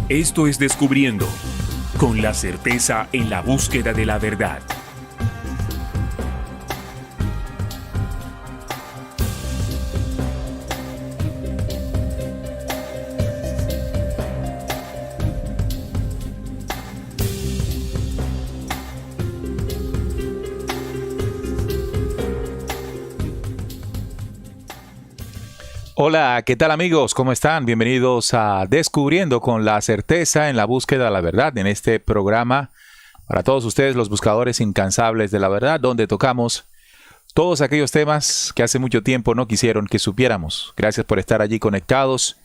Esto es Descubriendo, con la certeza en la búsqueda de la verdad. Hola, ¿qué tal amigos? ¿Cómo están? Bienvenidos a Descubriendo con la certeza en la búsqueda de la verdad, en este programa para todos ustedes, los buscadores incansables de la verdad, donde tocamos todos aquellos temas que hace mucho tiempo no quisieron que supiéramos. Gracias por estar allí conectados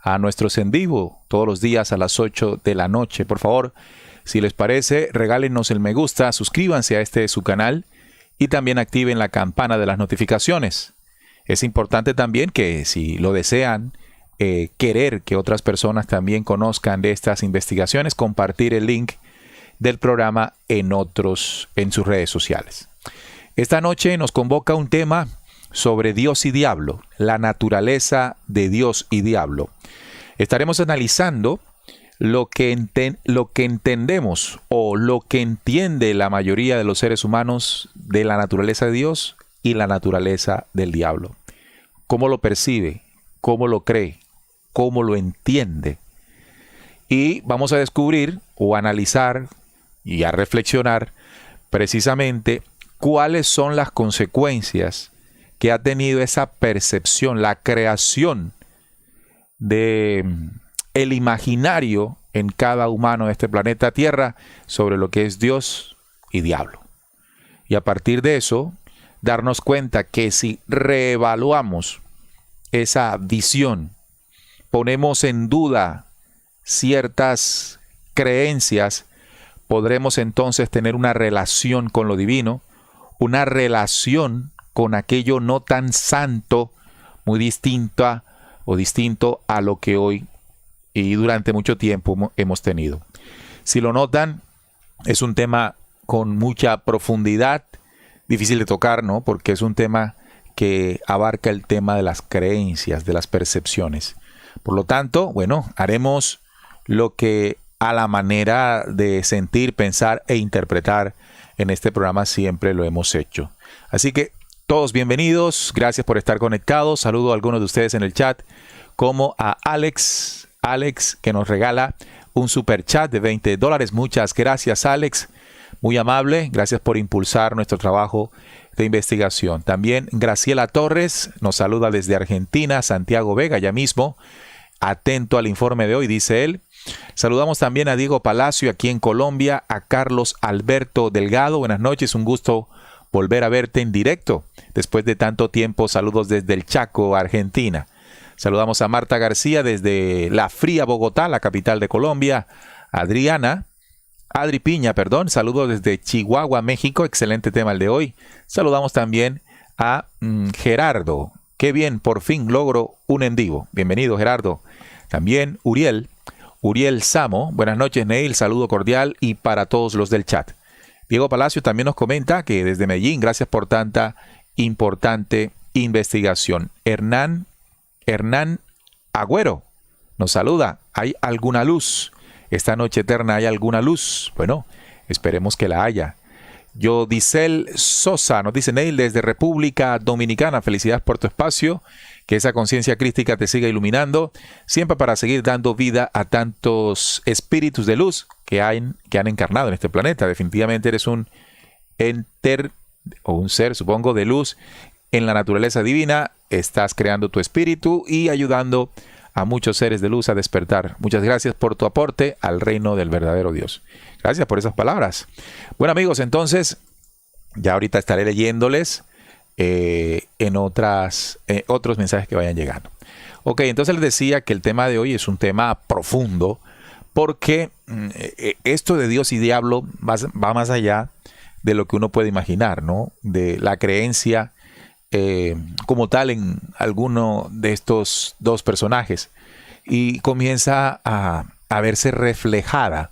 a nuestros en vivo todos los días a las 8 de la noche. Por favor, si les parece, regálenos el me gusta, suscríbanse a su canal y también activen la campana de las notificaciones. Es importante también que si lo desean, querer que otras personas también conozcan de estas investigaciones, compartir el link del programa en sus redes sociales. Esta noche nos convoca un tema sobre Dios y diablo, la naturaleza de Dios y diablo. Estaremos analizando lo que entendemos o lo que entiende la mayoría de los seres humanos de la naturaleza de Dios y la naturaleza del diablo. Cómo lo percibe, cómo lo cree, cómo lo entiende. Y vamos a descubrir o analizar y a reflexionar precisamente cuáles son las consecuencias que ha tenido esa percepción, la creación de el imaginario en cada humano de este planeta Tierra sobre lo que es Dios y diablo. Y a partir de eso, darnos cuenta que si reevaluamos esa visión, ponemos en duda ciertas creencias, podremos entonces tener una relación con lo divino, una relación con aquello no tan santo, muy distinta o distinto a lo que hoy y durante mucho tiempo hemos tenido. Si lo notan, es un tema con mucha profundidad, difícil de tocar, ¿no? Porque es un tema que abarca el tema de las creencias, de las percepciones. Por lo tanto, bueno, haremos lo que a la manera de sentir, pensar e interpretar en este programa siempre lo hemos hecho. Así que todos bienvenidos, gracias por estar conectados. Saludo a algunos de ustedes en el chat, como a Alex, que nos regala un super chat de $20. Muchas gracias, Alex. Muy amable, gracias por impulsar nuestro trabajo de investigación. También Graciela Torres nos saluda desde Argentina, Santiago Vega, ya mismo, atento al informe de hoy, dice él. Saludamos también a Diego Palacio aquí en Colombia, a Carlos Alberto Delgado. Buenas noches, un gusto volver a verte en directo. Después de tanto tiempo, saludos desde el Chaco, Argentina. Saludamos a Marta García desde la fría Bogotá, la capital de Colombia. Adri Piña, saludos desde Chihuahua, México, excelente tema el de hoy. Saludamos también a Gerardo, qué bien, por fin logro un en vivo. Bienvenido, Gerardo. También Uriel Samo, buenas noches, Neil, saludo cordial y para todos los del chat. Diego Palacio también nos comenta que desde Medellín, gracias por tanta importante investigación. Hernán Agüero nos saluda, ¿hay alguna luz? Esta noche eterna, ¿hay alguna luz? Bueno, esperemos que la haya. Yodicel Sosa nos dice, Neil, desde República Dominicana, felicidades por tu espacio, que esa conciencia crística te siga iluminando, siempre para seguir dando vida a tantos espíritus de luz que han encarnado en este planeta. Definitivamente eres un enter o un ser, supongo, de luz en la naturaleza divina. Estás creando tu espíritu y ayudando a muchos seres de luz a despertar. Muchas gracias por tu aporte al reino del verdadero Dios. Gracias por esas palabras. Bueno, amigos, entonces, ya ahorita estaré leyéndoles en otros mensajes que vayan llegando. Ok, entonces les decía que el tema de hoy es un tema profundo, porque esto de Dios y diablo va más allá de lo que uno puede imaginar, ¿no? De la creencia como tal en alguno de estos dos personajes, y comienza a verse reflejada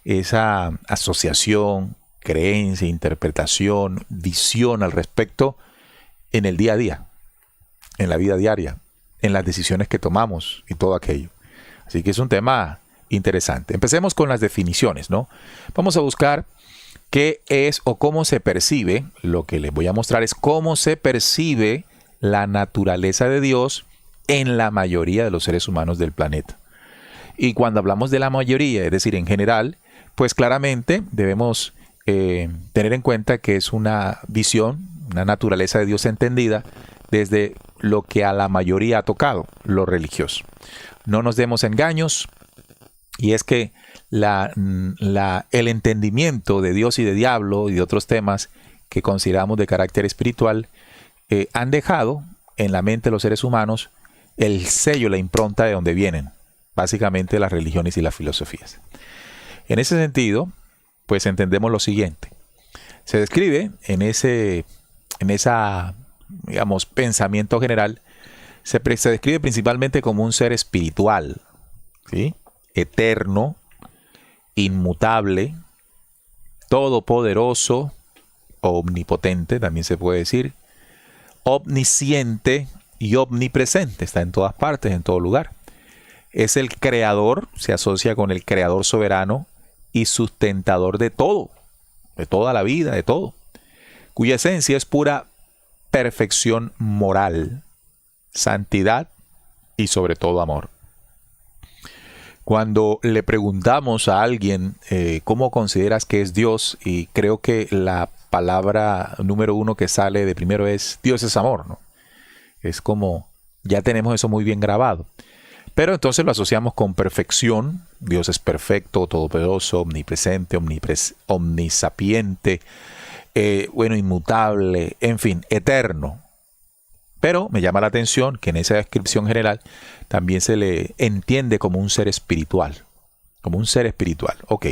esa asociación, creencia, interpretación, visión al respecto en el día a día, en la vida diaria, en las decisiones que tomamos y todo aquello. Así que es un tema interesante. Empecemos con las definiciones, ¿no? Vamos a buscar qué es o cómo se percibe. Lo que les voy a mostrar es cómo se percibe la naturaleza de Dios en la mayoría de los seres humanos del planeta. Y cuando hablamos de la mayoría, es decir, en general, pues claramente debemos tener en cuenta que es una visión, una naturaleza de Dios entendida desde lo que a la mayoría ha tocado, lo religioso. No nos demos engaños, y es que el entendimiento de Dios y de diablo y de otros temas que consideramos de carácter espiritual han dejado en la mente de los seres humanos el sello, la impronta de donde vienen, básicamente las religiones y las filosofías. En ese sentido, pues entendemos lo siguiente. Se describe en esa, digamos, pensamiento general, se describe principalmente como un ser espiritual, ¿sí? Eterno, inmutable, todopoderoso, omnipotente, también se puede decir, omnisciente y omnipresente, está en todas partes, en todo lugar. Es el creador, se asocia con el creador soberano y sustentador de todo, de toda la vida, de todo, cuya esencia es pura perfección moral, santidad y sobre todo amor. Cuando le preguntamos a alguien cómo consideras que es Dios, y creo que la palabra número uno que sale de primero es Dios es amor, ¿no? Es como, ya tenemos eso muy bien grabado. Pero entonces lo asociamos con perfección. Dios es perfecto, todopoderoso, omnipresente, omnisapiente, inmutable, en fin, eterno. Pero me llama la atención que en esa descripción general también se le entiende como un ser espiritual. Como un ser espiritual. Ok.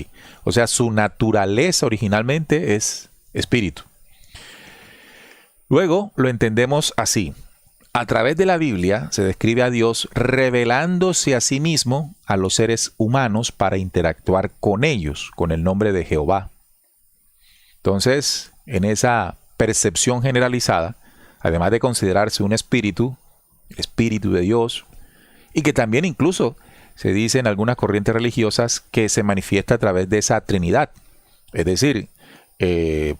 O sea, su naturaleza originalmente es espíritu. Luego lo entendemos así. A través de la Biblia se describe a Dios revelándose a sí mismo a los seres humanos para interactuar con ellos, con el nombre de Jehová. Entonces, en esa percepción generalizada, además de considerarse un espíritu, el espíritu de Dios, y que también incluso se dice en algunas corrientes religiosas que se manifiesta a través de esa Trinidad, es decir,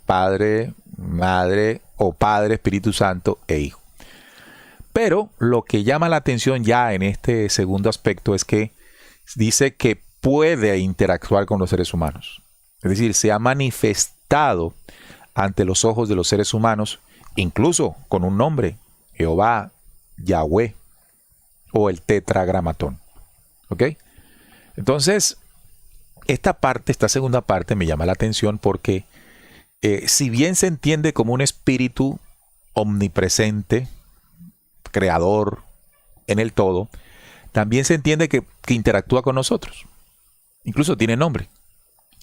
Padre, Madre o Padre, Espíritu Santo e Hijo. Pero lo que llama la atención ya en este segundo aspecto es que dice que puede interactuar con los seres humanos. Es decir, se ha manifestado ante los ojos de los seres humanos, incluso con un nombre, Jehová, Yahweh o el tetragramatón. ¿Ok? Entonces, esta segunda parte me llama la atención porque si bien se entiende como un espíritu omnipresente, creador en el todo, también se entiende que interactúa con nosotros. Incluso tiene nombre.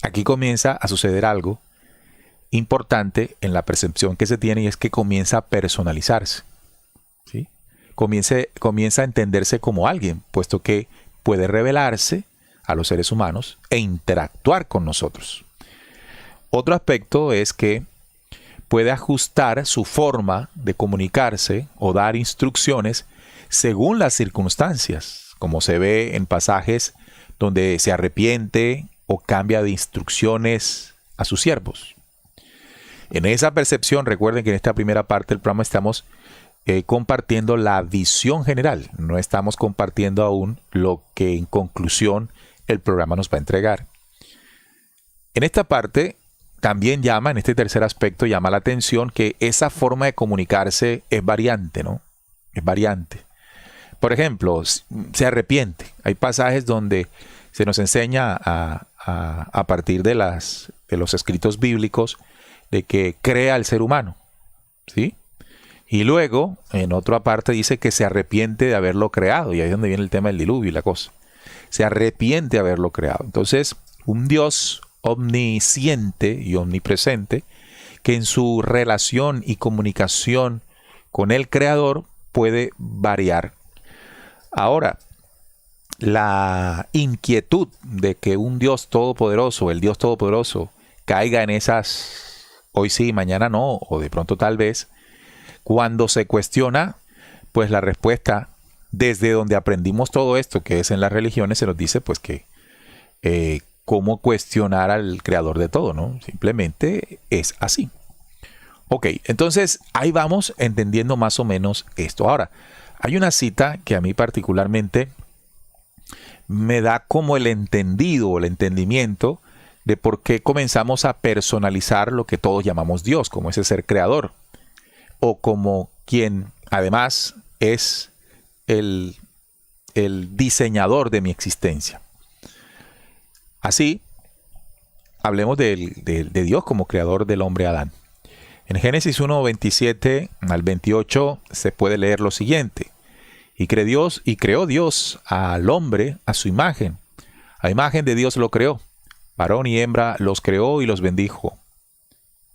Aquí comienza a suceder algo importante en la percepción que se tiene, y es que comienza a personalizarse. ¿Sí? Comienza a entenderse como alguien, puesto que puede revelarse a los seres humanos e interactuar con nosotros. Otro aspecto es que puede ajustar su forma de comunicarse o dar instrucciones según las circunstancias, como se ve en pasajes donde se arrepiente o cambia de instrucciones a sus siervos. En esa percepción, recuerden que en esta primera parte del programa estamos compartiendo la visión general, no estamos compartiendo aún lo que en conclusión el programa nos va a entregar. En esta parte también en este tercer aspecto llama la atención que esa forma de comunicarse es variante, ¿no? Es variante. Por ejemplo, se arrepiente. Hay pasajes donde se nos enseña a partir de los escritos bíblicos de que crea al ser humano, ¿sí? Y luego, en otra parte dice que se arrepiente de haberlo creado, y ahí es donde viene el tema del diluvio y la cosa. Se arrepiente de haberlo creado. Entonces, un Dios omnisciente y omnipresente, que en su relación y comunicación con el Creador puede variar. Ahora, la inquietud de que un Dios todopoderoso, el Dios todopoderoso, caiga en esas hoy sí, mañana no, o de pronto tal vez, cuando se cuestiona, pues la respuesta desde donde aprendimos todo esto, que es en las religiones, se nos dice pues que cómo cuestionar al creador de todo, ¿no? Simplemente es así. Ok, entonces ahí vamos entendiendo más o menos esto. Ahora, hay una cita que a mí particularmente me da como el entendido o el entendimiento de por qué comenzamos a personalizar lo que todos llamamos Dios, como ese ser creador, o como quien además es el diseñador de mi existencia. Así, hablemos de Dios como creador del hombre Adán. En Génesis 1, 27 al 28 se puede leer lo siguiente. Y creó Dios al hombre a su imagen. A imagen de Dios lo creó. Varón y hembra los creó y los bendijo.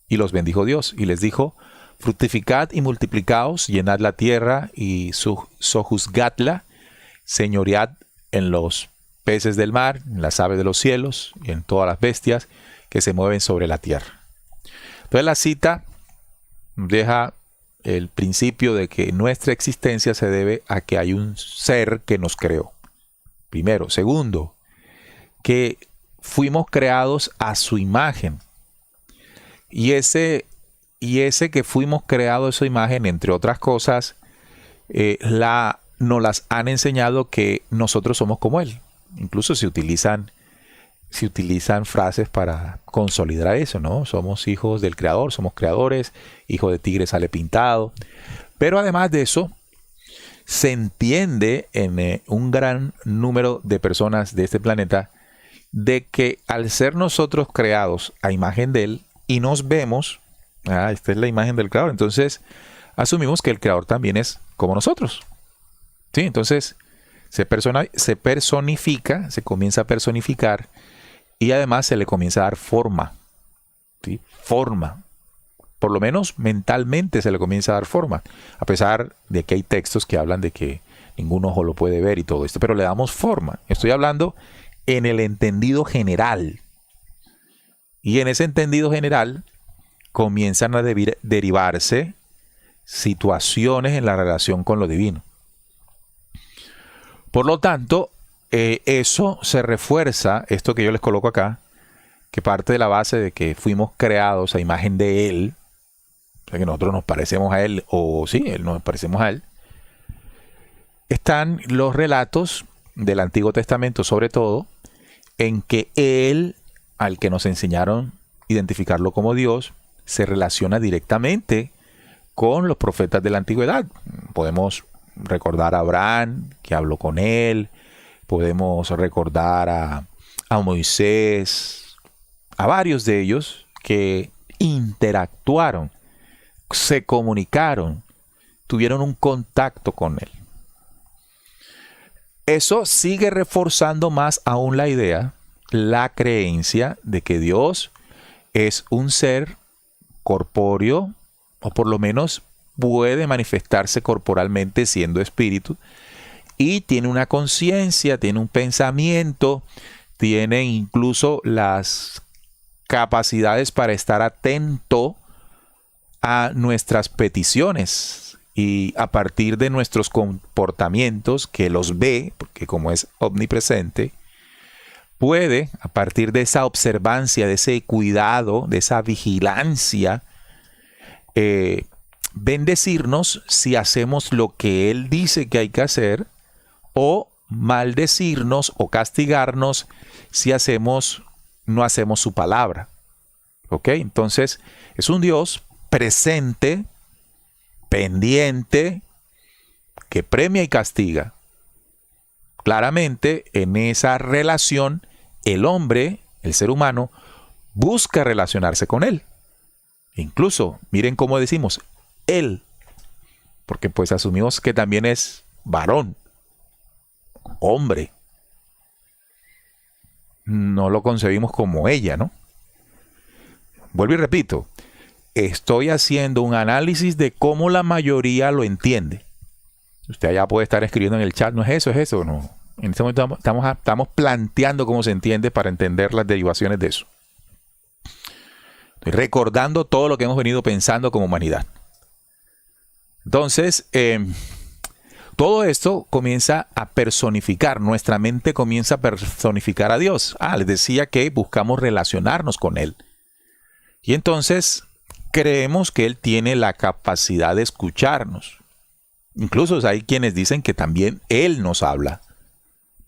Y los bendijo Dios. Y les dijo, fructificad y multiplicaos, llenad la tierra y sojuzgadla, señoread en los peces del mar, en las aves de los cielos y en todas las bestias que se mueven sobre la tierra. Entonces la cita deja el principio de que nuestra existencia se debe a que hay un ser que nos creó. Primero. Segundo, que fuimos creados a su imagen. Y ese que fuimos creados a su imagen, entre otras cosas, nos las han enseñado que nosotros somos como Él. Incluso se utilizan frases para consolidar eso, ¿no? Somos hijos del Creador, somos creadores, hijo de tigre sale pintado. Pero además de eso, se entiende en un gran número de personas de este planeta de que al ser nosotros creados a imagen de Él y nos vemos, esta es la imagen del Creador, entonces asumimos que el Creador también es como nosotros. ¿Sí? Entonces se personifica, se comienza a personificar y además se le comienza a dar forma. ¿Sí? Forma. Por lo menos mentalmente se le comienza a dar forma. A pesar de que hay textos que hablan de que ningún ojo lo puede ver y todo esto, pero le damos forma. Estoy hablando en el entendido general. Y en ese entendido general comienzan a derivarse situaciones en la relación con lo divino. Por lo tanto, eso se refuerza, esto que yo les coloco acá, que parte de la base de que fuimos creados a imagen de Él, o sea que nosotros nos parecemos a Él, o sí, nos parecemos a Él. Están los relatos del Antiguo Testamento, sobre todo, en que Él, al que nos enseñaron a identificarlo como Dios, se relaciona directamente con los profetas de la antigüedad. Podemos recordar a Abraham, que habló con Él. Podemos recordar a Moisés, a varios de ellos que interactuaron, se comunicaron, tuvieron un contacto con Él. Eso sigue reforzando más aún la idea, la creencia de que Dios es un ser corpóreo, o por lo menos puede manifestarse corporalmente siendo espíritu, y tiene una conciencia, tiene un pensamiento, tiene incluso las capacidades para estar atento a nuestras peticiones y a partir de nuestros comportamientos, que los ve, porque como es omnipresente, puede, a partir de esa observancia, de ese cuidado, de esa vigilancia, bendecirnos si hacemos lo que Él dice que hay que hacer, o maldecirnos o castigarnos si no hacemos su palabra. ¿Ok? Entonces, es un Dios presente, pendiente, que premia y castiga. Claramente, en esa relación, el hombre, el ser humano, busca relacionarse con Él. Incluso, miren cómo decimos, Él, porque pues asumimos que también es varón, hombre. No lo concebimos como ella, ¿no? Vuelvo y repito, estoy haciendo un análisis de cómo la mayoría lo entiende. Usted ya puede estar escribiendo en el chat, no es eso, no. En este momento estamos planteando cómo se entiende para entender las derivaciones de eso. Estoy recordando todo lo que hemos venido pensando como humanidad. Entonces, todo esto comienza a personificar, nuestra mente comienza a personificar a Dios. Les decía que buscamos relacionarnos con Él. Y entonces creemos que Él tiene la capacidad de escucharnos. Incluso hay quienes dicen que también Él nos habla.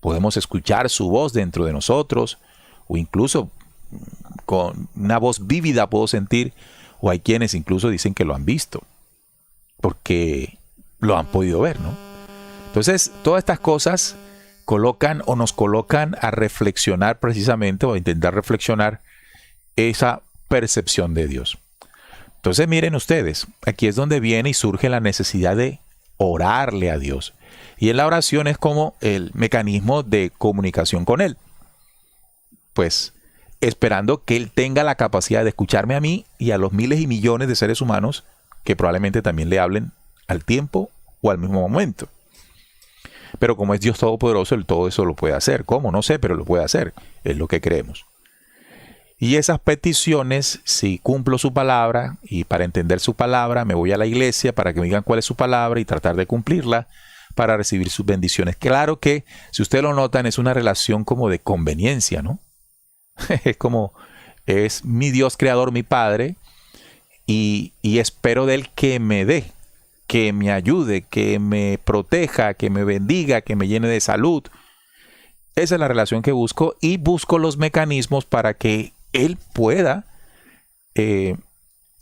Podemos escuchar su voz dentro de nosotros, o incluso con una voz vívida puedo sentir, o hay quienes incluso dicen que lo han visto, porque lo han podido ver, ¿no? Entonces, todas estas cosas colocan o nos colocan a reflexionar precisamente, o a intentar reflexionar esa percepción de Dios. Entonces, miren ustedes, aquí es donde viene y surge la necesidad de orarle a Dios. Y en la oración es como el mecanismo de comunicación con Él. Pues esperando que Él tenga la capacidad de escucharme a mí y a los miles y millones de seres humanos que probablemente también le hablen al tiempo o al mismo momento. Pero como es Dios Todopoderoso, Él todo eso lo puede hacer. ¿Cómo? No sé, pero lo puede hacer. Es lo que creemos. Y esas peticiones, si cumplo su palabra, y para entender su palabra me voy a la iglesia para que me digan cuál es su palabra y tratar de cumplirla para recibir sus bendiciones. Claro que, si ustedes lo notan, es una relación como de conveniencia, ¿no? Es como, es mi Dios creador, mi Padre, y espero de Él que me dé, que me ayude, que me proteja, que me bendiga, que me llene de salud. Esa es la relación que busco, y busco los mecanismos para que Él pueda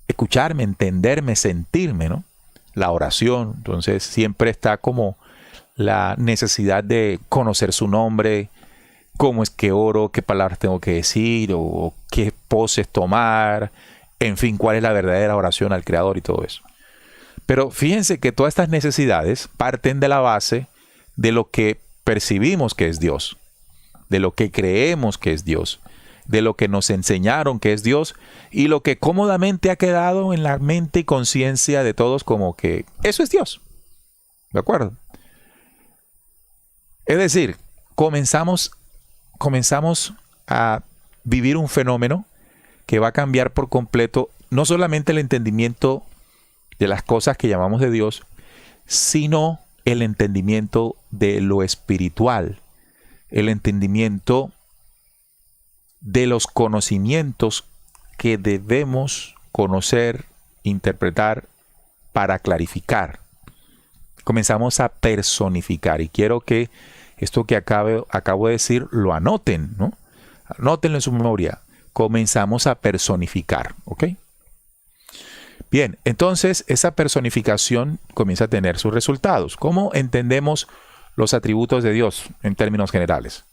escucharme, entenderme, sentirme, ¿no? La oración, entonces siempre está como la necesidad de conocer su nombre, cómo es que oro, qué palabras tengo que decir, o qué poses tomar, en fin, cuál es la verdadera oración al Creador y todo eso. Pero fíjense que todas estas necesidades parten de la base de lo que percibimos que es Dios, de lo que creemos que es Dios, de lo que nos enseñaron que es Dios, y lo que cómodamente ha quedado en la mente y conciencia de todos como que eso es Dios. ¿De acuerdo? Es decir, comenzamos a vivir un fenómeno que va a cambiar por completo no solamente el entendimiento de las cosas que llamamos de Dios, sino el entendimiento de lo espiritual, el entendimiento de los conocimientos que debemos conocer, interpretar para clarificar. Comenzamos a personificar, y quiero que esto que acabo de decir lo anoten, ¿no? Anótenlo en su memoria. Comenzamos a personificar, ¿ok? Bien, entonces esa personificación comienza a tener sus resultados. ¿Cómo entendemos los atributos de Dios en términos generales?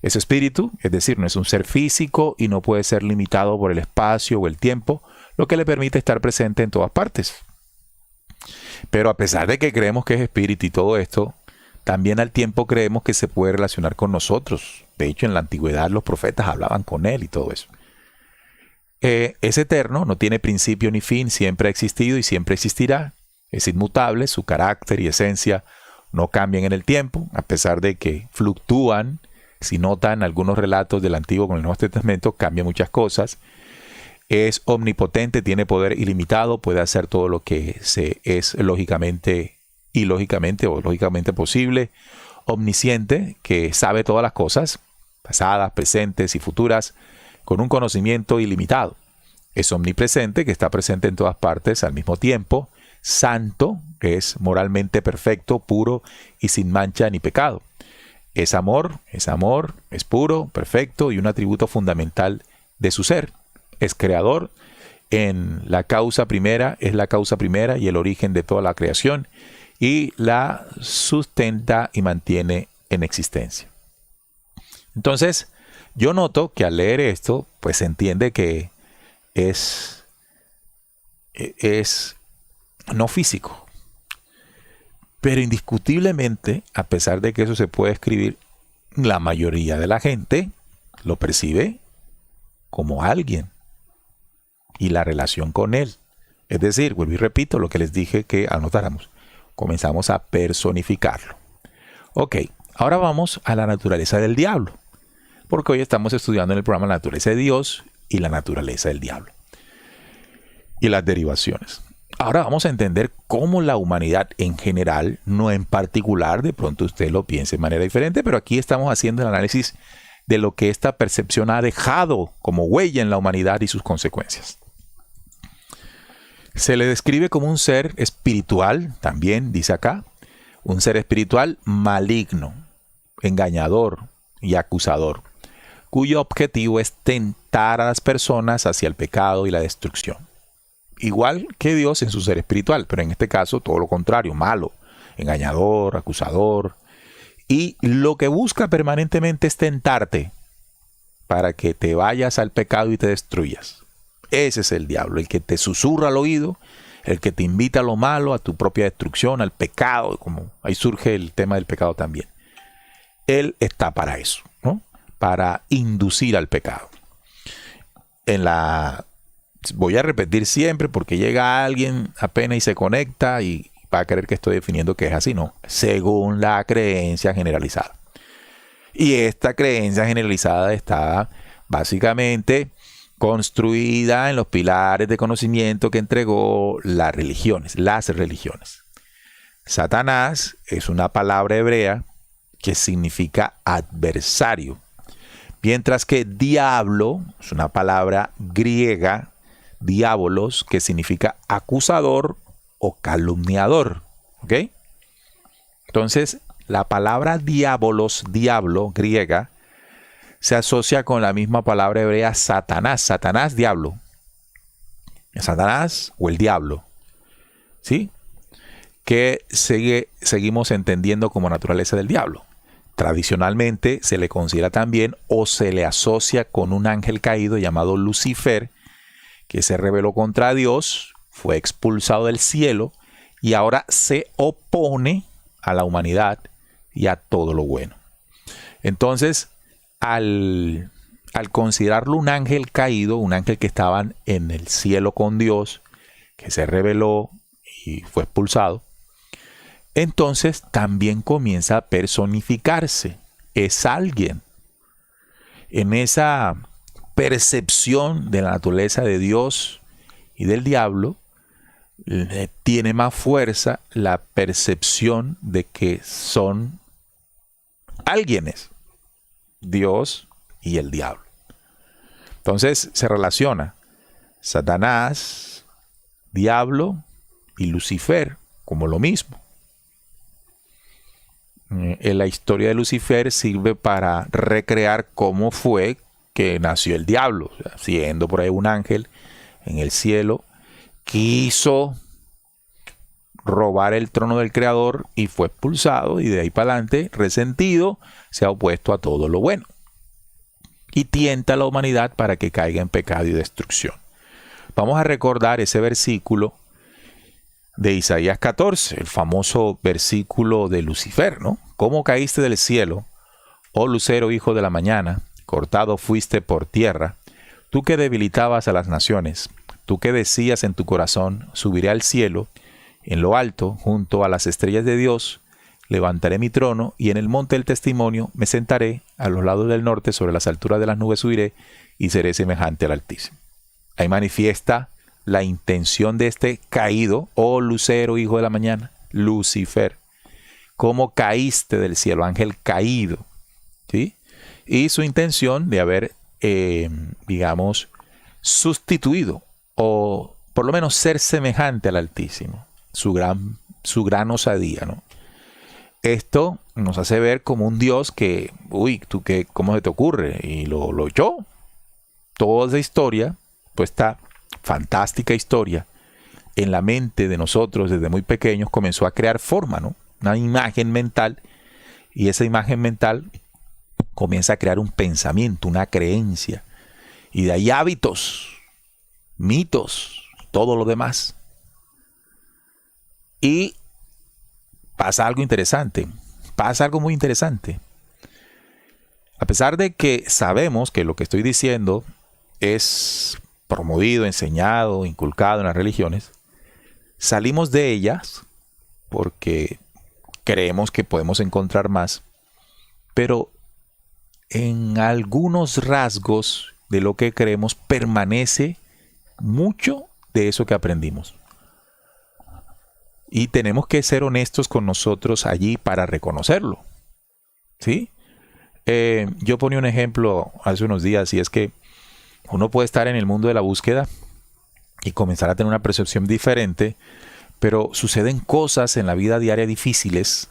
Es espíritu, es decir, no es un ser físico y no puede ser limitado por el espacio o el tiempo, lo que le permite estar presente en todas partes. Pero a pesar de que creemos que es espíritu y todo esto, también al tiempo creemos que se puede relacionar con nosotros. De hecho, en la antigüedad los profetas hablaban con Él y todo eso. Es eterno, no tiene principio ni fin, siempre ha existido y siempre existirá. Es inmutable, su carácter y esencia no cambian en el tiempo, a pesar de que fluctúan. Si notan algunos relatos del Antiguo con el Nuevo Testamento, cambian muchas cosas. Es omnipotente, tiene poder ilimitado, puede hacer todo lo que es lógicamente, ilógicamente o lógicamente posible. Omnisciente, que sabe todas las cosas, pasadas, presentes y futuras, con un conocimiento ilimitado. Es omnipresente, que está presente en todas partes al mismo tiempo. Santo, que es moralmente perfecto, puro y sin mancha ni pecado. Es amor, es puro, perfecto y un atributo fundamental de su ser. Es creador, en la causa primera, es la causa primera y el origen de toda la creación, y la sustenta y mantiene en existencia. Entonces, yo noto que al leer esto, pues se entiende que es no físico. Pero indiscutiblemente, a pesar de que eso se puede escribir, la mayoría de la gente lo percibe como alguien y la relación con Él. Es decir, vuelvo y repito lo que les dije que anotáramos. Comenzamos a personificarlo. Ok, ahora vamos a la naturaleza del diablo, porque hoy estamos estudiando en el programa la naturaleza de Dios y la naturaleza del diablo y las derivaciones. Ahora vamos a entender cómo la humanidad en general, no en particular, de pronto usted lo piense de manera diferente, pero aquí estamos haciendo el análisis de lo que esta percepción ha dejado como huella en la humanidad y sus consecuencias. Se le describe como un ser espiritual, también dice acá, un ser espiritual maligno, engañador y acusador, cuyo objetivo es tentar a las personas hacia el pecado y la destrucción. Igual que Dios en su ser espiritual, pero en este caso todo lo contrario, malo, engañador, acusador. Y lo que busca permanentemente es tentarte para que te vayas al pecado y te destruyas. Ese es el diablo, el que te susurra al oído, el que te invita a lo malo, a tu propia destrucción, al pecado, como ahí surge el tema del pecado también. Él está para eso, ¿no? Para inducir al pecado. Voy a repetir siempre porque llega alguien apenas y se conecta y va a creer que estoy definiendo que es así, no. Según la creencia generalizada. Y esta creencia generalizada está básicamente construida en los pilares de conocimiento que entregó las religiones. Satanás es una palabra hebrea que significa adversario, mientras que diablo es una palabra griega, diabolos, que significa acusador o calumniador. ¿Ok? Entonces, la palabra diabolos, diablo, griega, se asocia con la misma palabra hebrea Satanás. Satanás, diablo. Satanás o el diablo. ¿Sí? Que seguimos entendiendo como naturaleza del diablo. Tradicionalmente se le considera también o se le asocia con un ángel caído llamado Lucifer, que se rebeló contra Dios, fue expulsado del cielo y ahora se opone a la humanidad y a todo lo bueno. Entonces, al considerarlo un ángel caído, un ángel que estaba en el cielo con Dios, que se rebeló y fue expulsado, entonces también comienza a personificarse. Es alguien. En esa percepción de la naturaleza de Dios y del diablo, tiene más fuerza la percepción de que son alguienes, Dios y el diablo. Entonces se relaciona Satanás, diablo y Lucifer como lo mismo. En la historia de Lucifer sirve para recrear cómo fue que nació el diablo. O sea, siendo por ahí un ángel en el cielo, quiso robar el trono del Creador y fue expulsado, y de ahí para adelante, resentido, se ha opuesto a todo lo bueno y tienta a la humanidad para que caiga en pecado y destrucción. Vamos a recordar ese versículo de Isaías 14, el famoso versículo de Lucifer, ¿no? ¿Cómo caíste del cielo, oh lucero hijo de la mañana? Cortado fuiste por tierra, tú que debilitabas a las naciones, tú que decías en tu corazón, subiré al cielo, en lo alto, junto a las estrellas de Dios, levantaré mi trono, y en el monte del testimonio me sentaré, a los lados del norte, sobre las alturas de las nubes subiré, y seré semejante al Altísimo. Ahí manifiesta la intención de este caído, oh lucero hijo de la mañana, Lucifer. ¿Cómo caíste del cielo, ángel caído? ¿Sí? Y su intención de haber, sustituido, o por lo menos ser semejante al Altísimo. Su gran osadía, ¿no? Esto nos hace ver como un Dios que, ¿cómo se te ocurre? Y lo echó. Toda esa historia, pues esta fantástica historia, en la mente de nosotros desde muy pequeños comenzó a crear forma, ¿no? Una imagen mental, y esa imagen mental comienza a crear un pensamiento, una creencia, y de ahí hábitos, mitos, todo lo demás. Y pasa algo interesante, pasa algo muy interesante. A pesar de que sabemos que lo que estoy diciendo es promovido, enseñado, inculcado en las religiones, salimos de ellas porque creemos que podemos encontrar más, pero en algunos rasgos de lo que creemos permanece mucho de eso que aprendimos. Y tenemos que ser honestos con nosotros allí para reconocerlo. ¿Sí? Yo ponía un ejemplo hace unos días, y es que uno puede estar en el mundo de la búsqueda y comenzar a tener una percepción diferente, pero suceden cosas en la vida diaria difíciles.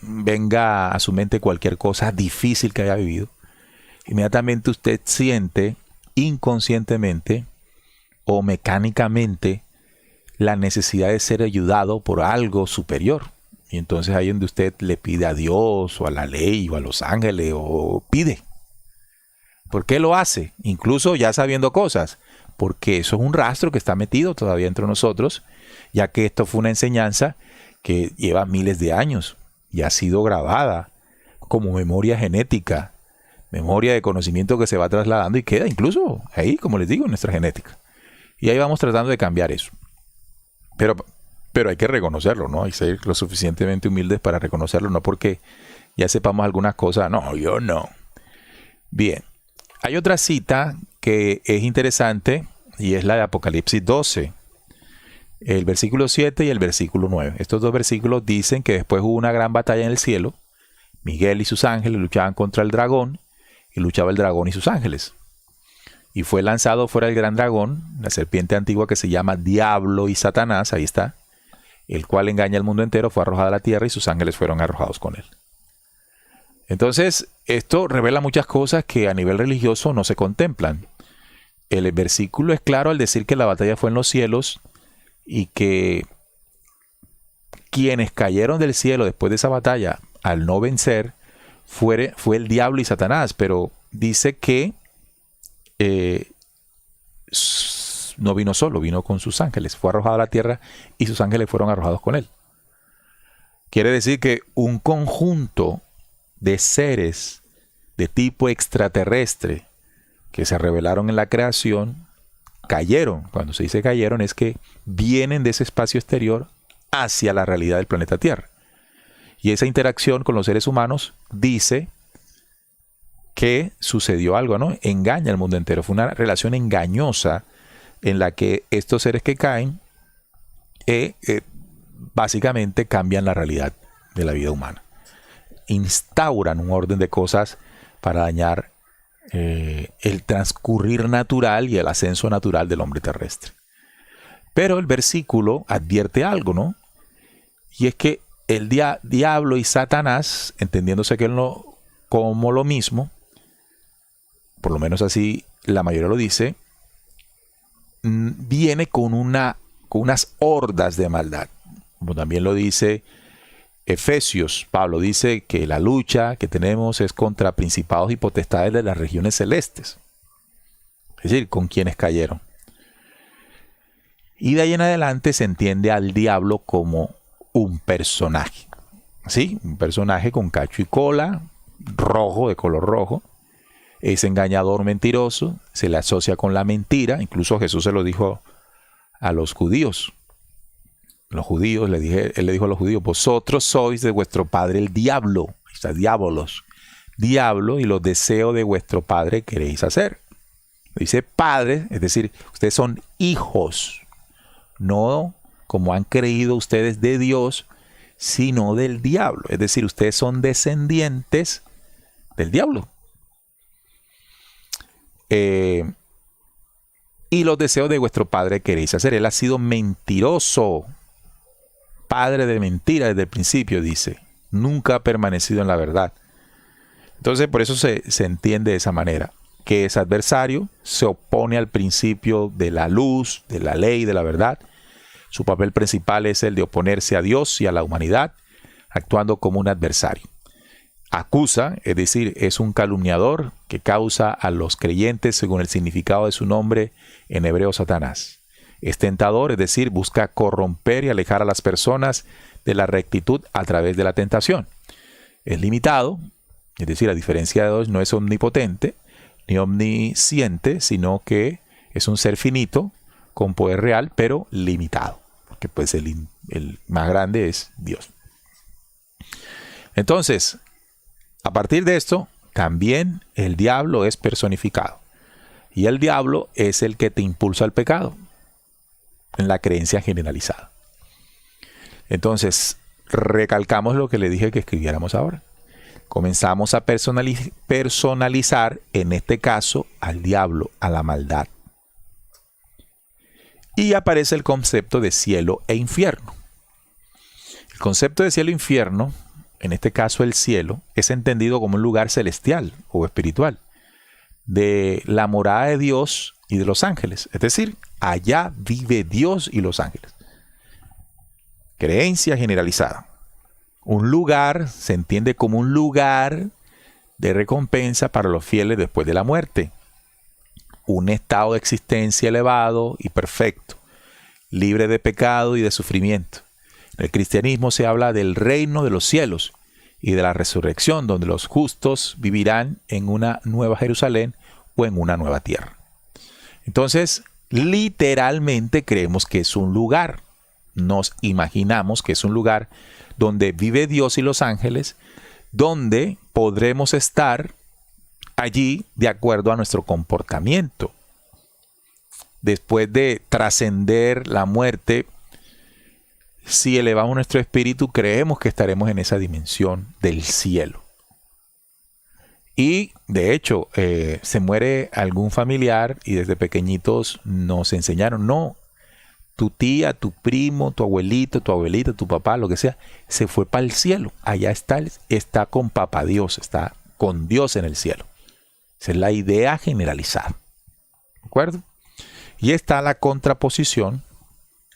Venga a su mente cualquier cosa difícil que haya vivido, inmediatamente usted siente inconscientemente o mecánicamente la necesidad de ser ayudado por algo superior. Y entonces ahí es donde usted le pide a Dios o a la ley o a los ángeles o pide. ¿Por qué lo hace? Incluso ya sabiendo cosas. Porque eso es un rastro que está metido todavía entre nosotros, ya que esto fue una enseñanza que lleva miles de años y ha sido grabada como memoria genética, memoria de conocimiento que se va trasladando y queda incluso ahí, como les digo, en nuestra genética. Y ahí vamos tratando de cambiar eso. Pero hay que reconocerlo, ¿no? Hay que ser lo suficientemente humildes para reconocerlo, no porque ya sepamos algunas cosas. No, yo no. Bien. Hay otra cita que es interesante y es la de Apocalipsis 12. El versículo 7 y el versículo 9. Estos dos versículos dicen que después hubo una gran batalla en el cielo. Miguel y sus ángeles luchaban contra el dragón y luchaba el dragón y sus ángeles. Y fue lanzado fuera el gran dragón, la serpiente antigua que se llama Diablo y Satanás, ahí está, el cual engaña al mundo entero, fue arrojado a la tierra y sus ángeles fueron arrojados con él. Entonces, esto revela muchas cosas que a nivel religioso no se contemplan. El versículo es claro al decir que la batalla fue en los cielos y que quienes cayeron del cielo después de esa batalla al no vencer fue el diablo y Satanás, pero dice que no vino solo, vino con sus ángeles, fue arrojado a la tierra y sus ángeles fueron arrojados con él. Quiere decir que un conjunto de seres de tipo extraterrestre que se revelaron en la creación cayeron. Cuando se dice cayeron es que vienen de ese espacio exterior hacia la realidad del planeta Tierra. Y esa interacción con los seres humanos dice que sucedió algo, ¿no? Engaña al mundo entero. Fue una relación engañosa en la que estos seres que caen básicamente cambian la realidad de la vida humana. Instauran un orden de cosas para dañar el transcurrir natural y el ascenso natural del hombre terrestre. Pero el versículo advierte algo, ¿no? Y es que el diablo y Satanás, entendiéndose que no como lo mismo, por lo menos así la mayoría lo dice, viene con unas hordas de maldad. Como también lo dice Efesios, Pablo dice que la lucha que tenemos es contra principados y potestades de las regiones celestes. Es decir, con quienes cayeron. Y de ahí en adelante se entiende al diablo como un personaje. ¿Sí? Un personaje con cacho y cola, rojo, de color rojo. Es engañador, mentiroso, se le asocia con la mentira. Incluso Jesús se lo dijo a los judíos. Él le dijo a los judíos, vosotros sois de vuestro padre el diablo. Ahí está, diabolos. Diablo, y los deseos de vuestro padre queréis hacer. Dice padre, es decir, ustedes son hijos. No como han creído ustedes de Dios, sino del diablo. Es decir, ustedes son descendientes del diablo. Y los deseos de vuestro padre queréis hacer. Él ha sido mentiroso, padre de mentira desde el principio, dice. Nunca ha permanecido en la verdad. Entonces, por eso se entiende de esa manera, que es adversario, se opone al principio de la luz, de la ley, de la verdad. Su papel principal es el de oponerse a Dios y a la humanidad, actuando como un adversario. Acusa, es decir, es un calumniador que causa a los creyentes, según el significado de su nombre en hebreo, Satanás. Es tentador, es decir, busca corromper y alejar a las personas de la rectitud a través de la tentación. Es limitado, es decir, a diferencia de Dios, no es omnipotente ni omnisciente, sino que es un ser finito, con poder real, pero limitado, porque pues el más grande es Dios. Entonces, a partir de esto, también el diablo es personificado. Y el diablo es el que te impulsa al pecado. en la creencia generalizada. Entonces, recalcamos lo que le dije que escribiéramos ahora. Comenzamos a personalizar, en este caso, al diablo, a la maldad. Y aparece el concepto de cielo e infierno. El concepto de cielo e infierno, en este caso el cielo, es entendido como un lugar celestial o espiritual, de la morada de Dios y de los ángeles. Es decir, allá vive Dios y los ángeles. Creencia generalizada. Un lugar se entiende como un lugar de recompensa para los fieles después de la muerte. Un estado de existencia elevado y perfecto, libre de pecado y de sufrimiento. En el cristianismo se habla del reino de los cielos y de la resurrección, donde los justos vivirán en una nueva Jerusalén o en una nueva tierra. Entonces, literalmente creemos que es un lugar. Nos imaginamos que es un lugar donde vive Dios y los ángeles, donde podremos estar allí de acuerdo a nuestro comportamiento. Después de trascender la muerte, si elevamos nuestro espíritu, creemos que estaremos en esa dimensión del cielo. Y de hecho, se muere algún familiar y desde pequeñitos nos enseñaron, no, tu tía, tu primo, tu abuelito, tu abuelita, tu papá, lo que sea, se fue para el cielo. Allá está con papá Dios, está con Dios en el cielo. Esa es la idea generalizada. ¿De acuerdo? Y está la contraposición,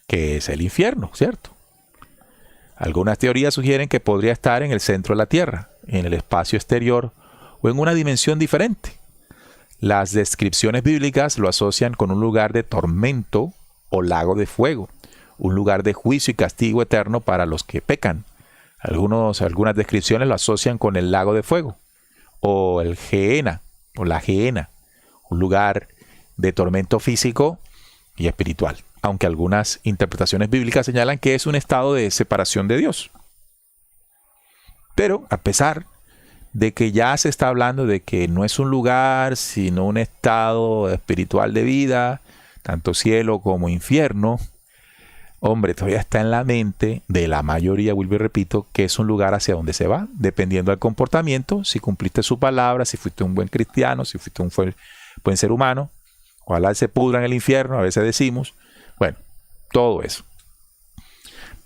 que es el infierno, ¿cierto? Algunas teorías sugieren que podría estar en el centro de la tierra, en el espacio exterior o en una dimensión diferente. Las descripciones bíblicas lo asocian con un lugar de tormento o lago de fuego, un lugar de juicio y castigo eterno para los que pecan. Algunas descripciones lo asocian con el lago de fuego, o el Gehenna, o la Gehenna, un lugar de tormento físico y espiritual, aunque algunas interpretaciones bíblicas señalan que es un estado de separación de Dios. Pero a pesar de que ya se está hablando de que no es un lugar, sino un estado espiritual de vida, tanto cielo como infierno, hombre, todavía está en la mente de la mayoría, vuelvo y repito, que es un lugar hacia donde se va, dependiendo del comportamiento, si cumpliste su palabra, si fuiste un buen cristiano, si fuiste un buen ser humano. Ojalá se pudra en el infierno, a veces decimos. Bueno, todo eso.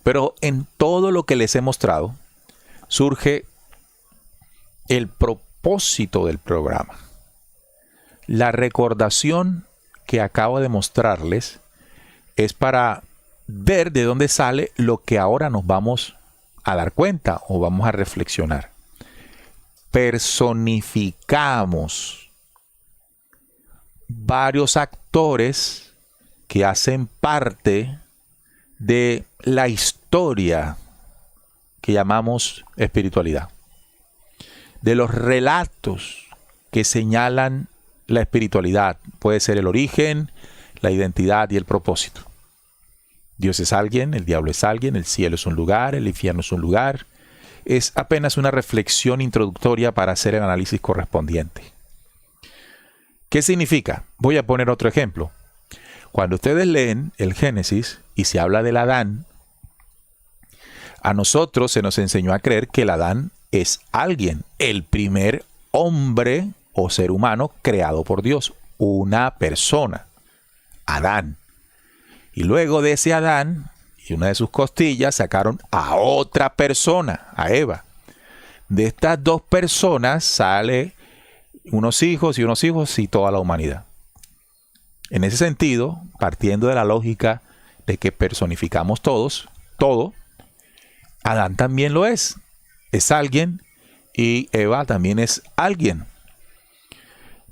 Pero en todo lo que les he mostrado, surge el propósito del programa. La recordación que acabo de mostrarles es para ver de dónde sale lo que ahora nos vamos a dar cuenta o vamos a reflexionar. Personificamos varios actores que hacen parte de la historia que llamamos espiritualidad, de los relatos que señalan la espiritualidad. Puede ser el origen, la identidad y el propósito. Dios es alguien, el diablo es alguien, el cielo es un lugar, el infierno es un lugar. Es apenas una reflexión introductoria para hacer el análisis correspondiente. ¿Qué significa? Voy a poner otro ejemplo. Cuando ustedes leen el Génesis y se habla del Adán, a nosotros se nos enseñó a creer que el Adán es alguien, el primer hombre o ser humano creado por Dios, una persona, Adán. Y luego de ese Adán y una de sus costillas sacaron a otra persona, a Eva. De estas dos personas sale unos hijos y toda la humanidad. En ese sentido, partiendo de la lógica de que personificamos todo, Adán también lo es alguien, y Eva también es alguien.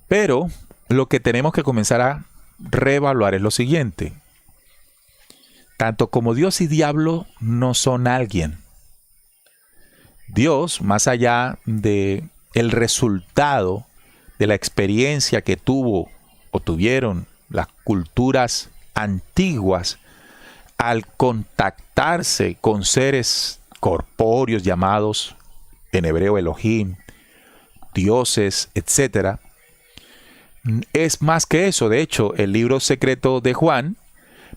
Pero lo que tenemos que comenzar a reevaluar es lo siguiente. Tanto como Dios y diablo no son alguien. Dios, más allá de el resultado de la experiencia que tuvo o tuvieron las culturas antiguas al contactarse con seres corpóreos llamados en hebreo Elohim, dioses, etc., es más que eso. De hecho, el libro secreto de Juan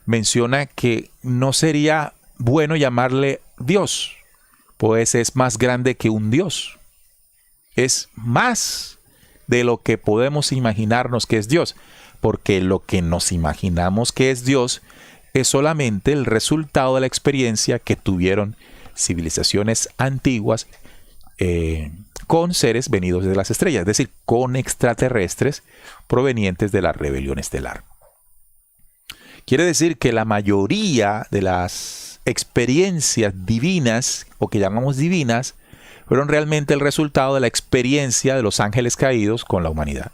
menciona que no sería bueno llamarle Dios, pues es más grande que un Dios. Es más de lo que podemos imaginarnos que es Dios, porque lo que nos imaginamos que es Dios es solamente el resultado de la experiencia que tuvieron civilizaciones antiguas con seres venidos de las estrellas, es decir, con extraterrestres provenientes de la rebelión estelar. Quiere decir que la mayoría de las experiencias divinas, o que llamamos divinas, fueron realmente el resultado de la experiencia de los ángeles caídos con la humanidad.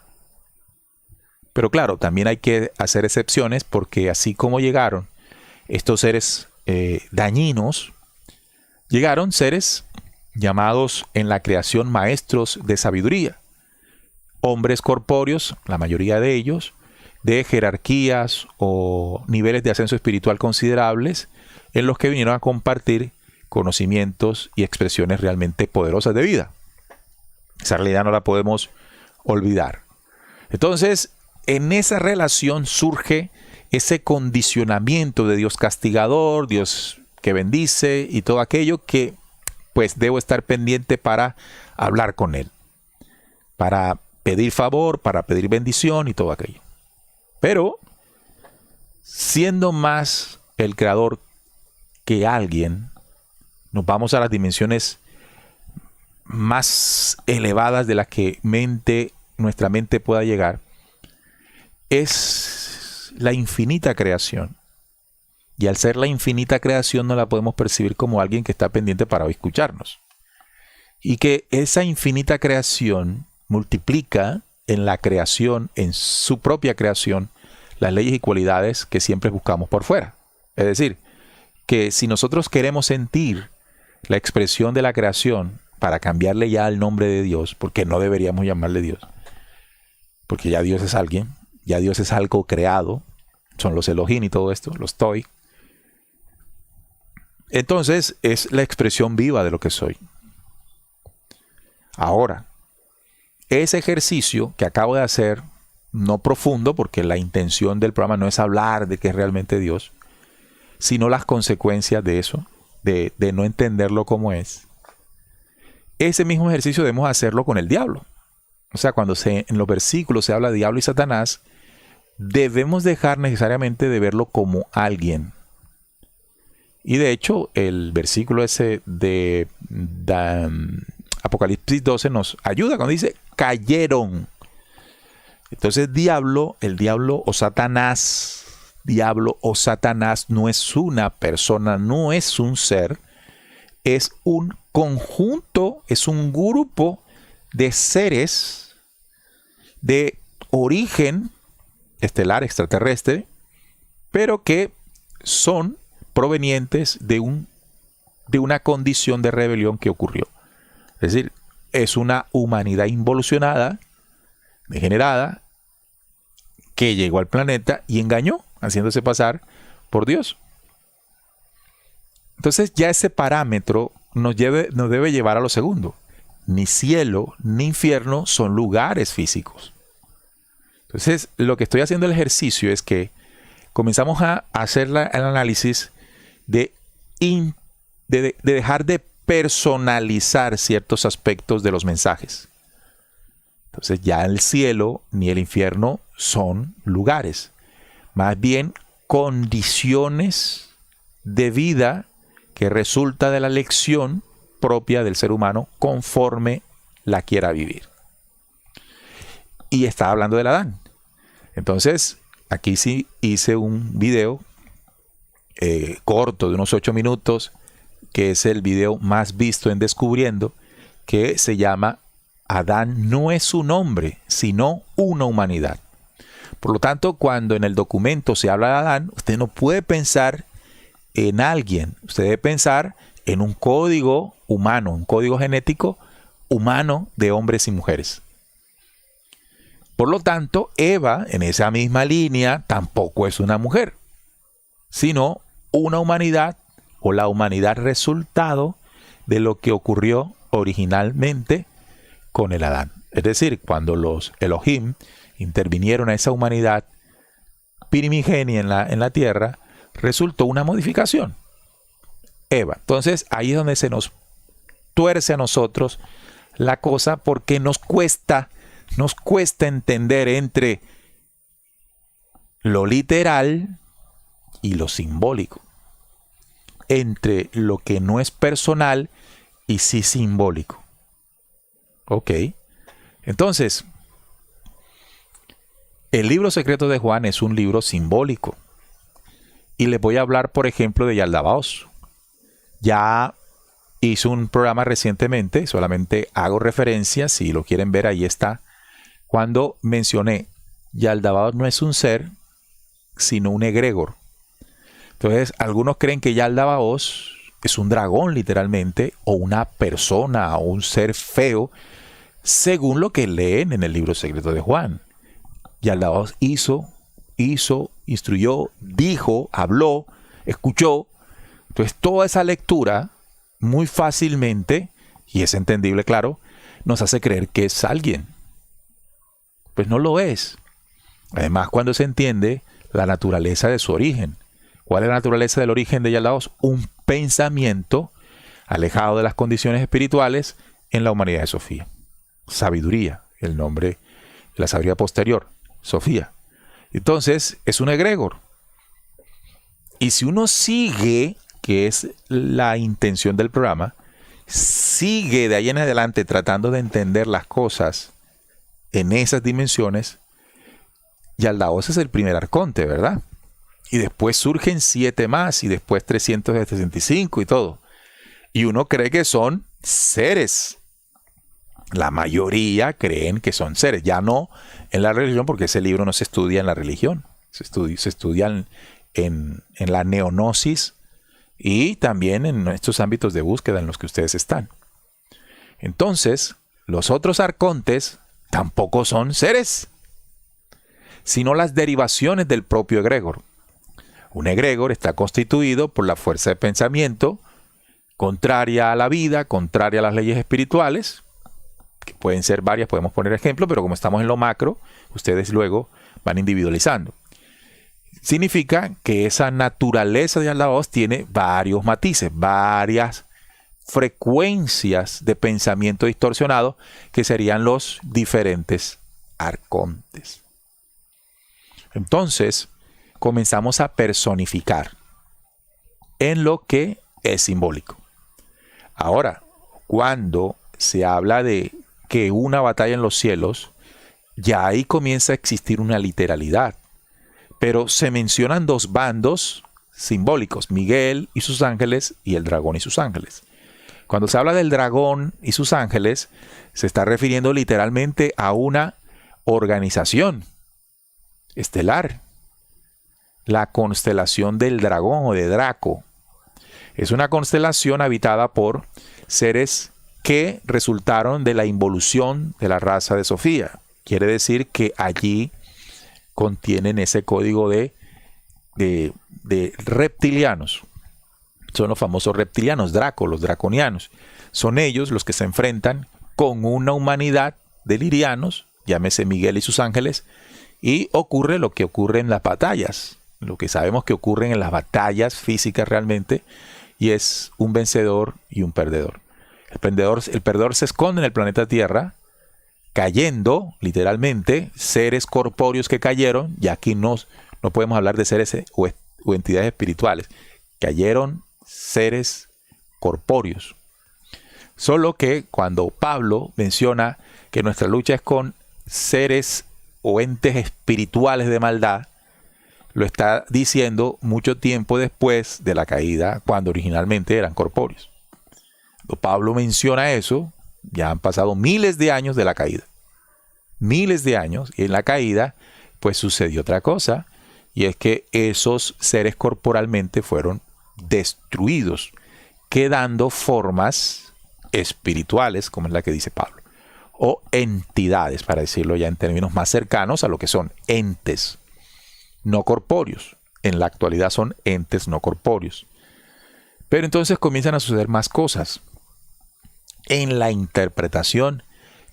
Pero claro, también hay que hacer excepciones, porque así como llegaron estos seres dañinos, llegaron seres llamados en la creación maestros de sabiduría, hombres corpóreos, la mayoría de ellos, de jerarquías o niveles de ascenso espiritual considerables, en los que vinieron a compartir conocimientos y expresiones realmente poderosas de vida. Esa realidad no la podemos olvidar. Entonces, en esa relación surge ese condicionamiento de Dios castigador, Dios que bendice y todo aquello que pues debo estar pendiente para hablar con Él, para pedir favor, para pedir bendición y todo aquello. Pero, siendo más el creador que alguien, nos vamos a las dimensiones más elevadas de las que nuestra mente pueda llegar. Es la infinita creación. Y al ser la infinita creación no la podemos percibir como alguien que está pendiente para escucharnos. Y que esa infinita creación multiplica en la creación, en su propia creación, las leyes y cualidades que siempre buscamos por fuera. Es decir, que si nosotros queremos sentir la expresión de la creación para cambiarle ya el nombre de Dios, porque no deberíamos llamarle Dios, porque ya Dios es alguien, ya Dios es algo creado, son los Elohim y todo esto, los Toi. Entonces es la expresión viva de lo que soy. Ahora, ese ejercicio que acabo de hacer, no profundo, porque la intención del programa no es hablar de qué es realmente Dios, sino las consecuencias de eso, de no entenderlo como es. Ese mismo ejercicio debemos hacerlo con el diablo. O sea, cuando en los versículos se habla de diablo y Satanás, debemos dejar necesariamente de verlo como alguien. Y de hecho, el versículo ese de Apocalipsis 12 nos ayuda cuando dice, cayeron. Entonces, el diablo o Satanás no es una persona, no es un ser, es un conjunto, es un grupo de seres de origen estelar, extraterrestre, pero que son provenientes de una condición de rebelión que ocurrió. Es decir, es una humanidad involucionada, degenerada, que llegó al planeta y engañó, haciéndose pasar por Dios. Entonces ya ese parámetro nos debe llevar a lo segundo. Ni cielo ni infierno son lugares físicos. Entonces lo que estoy haciendo el ejercicio es que comenzamos a hacer el análisis de dejar de personalizar ciertos aspectos de los mensajes. Entonces ya el cielo ni el infierno son lugares, más bien condiciones de vida que resulta de la elección propia del ser humano conforme la quiera vivir. Y estaba hablando del Adán. Entonces, aquí sí hice un video corto de unos 8 minutos, que es el video más visto en Descubriendo, que se llama Adán no es un hombre, sino una humanidad. Por lo tanto, cuando en el documento se habla de Adán, usted no puede pensar en alguien, usted debe pensar en un código humano, un código genético humano de hombres y mujeres. Por lo tanto, Eva, en esa misma línea, tampoco es una mujer, sino una humanidad o la humanidad resultado de lo que ocurrió originalmente con el Adán. Es decir, cuando los Elohim intervinieron a esa humanidad primigenia en la tierra, resultó una modificación. Eva. Entonces ahí es donde se nos tuerce a nosotros la cosa, porque nos cuesta entender entre lo literal y lo simbólico, entre lo que no es personal y sí simbólico. Ok, entonces el libro secreto de Juan es un libro simbólico, y les voy a hablar, por ejemplo, de Yaldabaoth. Ya hice un programa recientemente, solamente hago referencia, si lo quieren ver ahí está, cuando mencioné Yaldabaoth no es un ser, sino un egregor. Entonces, algunos creen que Yaldabaoth es un dragón literalmente, o una persona, o un ser feo, según lo que leen en el libro secreto de Juan. Yaldabaoth hizo, instruyó, dijo, habló, escuchó. Entonces, toda esa lectura, muy fácilmente, y es entendible, claro, nos hace creer que es alguien. Pues no lo es. Además, cuando se entiende la naturaleza de su origen. ¿Cuál es la naturaleza del origen de Yaldabaoth? Un pensamiento alejado de las condiciones espirituales en la humanidad de Sofía. Sabiduría, el nombre de la sabiduría posterior, Sofía. Entonces, es un egregor. Y si uno sigue, que es la intención del programa, sigue de ahí en adelante tratando de entender las cosas en esas dimensiones, Yaldabaoth es el primer arconte, ¿verdad? Y después surgen 7 más, y después 365 y todo. Y uno cree que son seres. La mayoría creen que son seres. Ya no en la religión, porque ese libro no se estudia en la religión. Se estudia en la neognosis y también en estos ámbitos de búsqueda en los que ustedes están. Entonces, los otros arcontes tampoco son seres, sino las derivaciones del propio egregor. Un egregor está constituido por la fuerza de pensamiento contraria a la vida, contraria a las leyes espirituales, que pueden ser varias, podemos poner ejemplos, pero como estamos en lo macro, ustedes luego van individualizando. Significa que esa naturaleza de Yaldabaoth tiene varios matices, varias frecuencias de pensamiento distorsionado, que serían los diferentes arcontes. Entonces, comenzamos a personificar en lo que es simbólico. Ahora, cuando se habla de que una batalla en los cielos, ya ahí comienza a existir una literalidad. Pero se mencionan 2 bandos simbólicos, Miguel y sus ángeles y el dragón y sus ángeles. Cuando se habla del dragón y sus ángeles, se está refiriendo literalmente a una organización estelar. La constelación del dragón o de Draco. Es una constelación habitada por seres que resultaron de la involución de la raza de Sofía. Quiere decir que allí contienen ese código de reptilianos. Son los famosos reptilianos, Draco, los draconianos. Son ellos los que se enfrentan con una humanidad de lirianos, llámese Miguel y sus ángeles, y ocurre lo que ocurre en las batallas, lo que sabemos que ocurren en las batallas físicas realmente, y es un vencedor y un perdedor. El perdedor se esconde en el planeta Tierra, cayendo, literalmente, seres corpóreos que cayeron, y aquí no podemos hablar de seres o entidades espirituales, cayeron seres corpóreos. Solo que cuando Pablo menciona que nuestra lucha es con seres o entes espirituales de maldad, lo está diciendo mucho tiempo después de la caída, cuando originalmente eran corpóreos. Cuando Pablo menciona eso, ya han pasado miles de años de la caída. Miles de años, y en la caída, pues sucedió otra cosa, y es que esos seres corporalmente fueron destruidos, quedando formas espirituales, como es la que dice Pablo, o entidades, para decirlo ya en términos más cercanos a lo que son entes no corpóreos. En la actualidad son entes no corpóreos. Pero entonces comienzan a suceder más cosas en la interpretación,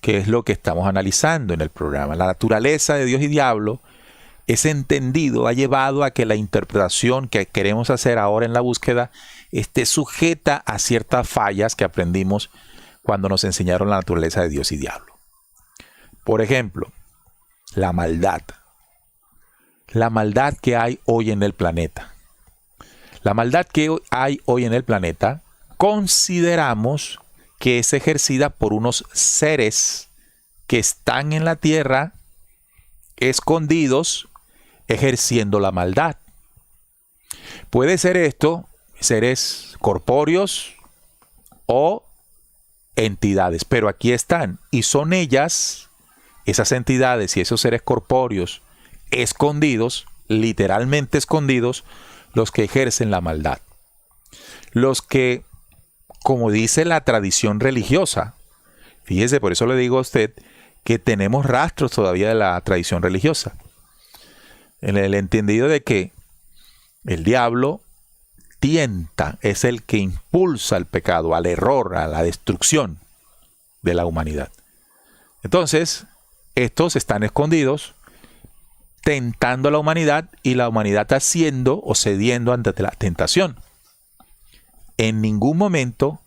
que es lo que estamos analizando en el programa. La naturaleza de Dios y diablo ese entendido ha llevado a que la interpretación que queremos hacer ahora en la búsqueda esté sujeta a ciertas fallas que aprendimos cuando nos enseñaron la naturaleza de Dios y diablo. Por ejemplo, la maldad. La maldad que hay hoy en el planeta. La maldad que hay hoy en el planeta consideramos que es ejercida por unos seres que están en la tierra escondidos ejerciendo la maldad. Puede ser esto seres corpóreos o entidades, pero aquí están y son ellas, esas entidades y esos seres corpóreos escondidos, literalmente escondidos, los que ejercen la maldad. Los que, como dice la tradición religiosa, fíjese, por eso le digo a usted que tenemos rastros todavía de la tradición religiosa, en el entendido de que el diablo tienta, es el que impulsa al pecado, al error, a la destrucción de la humanidad. Entonces, estos están escondidos, tentando a la humanidad y la humanidad haciendo o cediendo ante la tentación. En ningún momento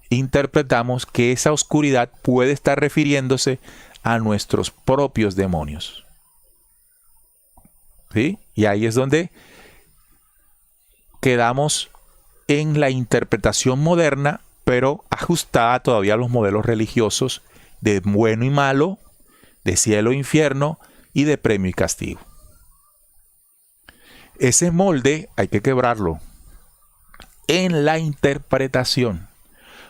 interpretamos que esa oscuridad puede estar refiriéndose a nuestros propios demonios. ¿Sí? Y ahí es donde quedamos en la interpretación moderna, pero ajustada todavía a los modelos religiosos de bueno y malo, de cielo e infierno y de premio y castigo. Ese molde hay que quebrarlo en la interpretación.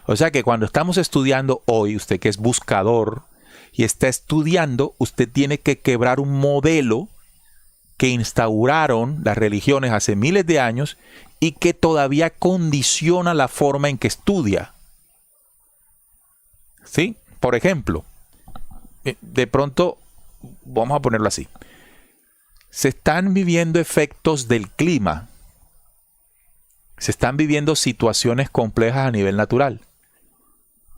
O sea que cuando estamos estudiando hoy, usted que es buscador y está estudiando, usted tiene que quebrar un modelo que instauraron las religiones hace miles de años y que todavía condiciona la forma en que estudia. ¿Sí? Por ejemplo, de pronto, vamos a ponerlo así, se están viviendo efectos del clima, se están viviendo situaciones complejas a nivel natural.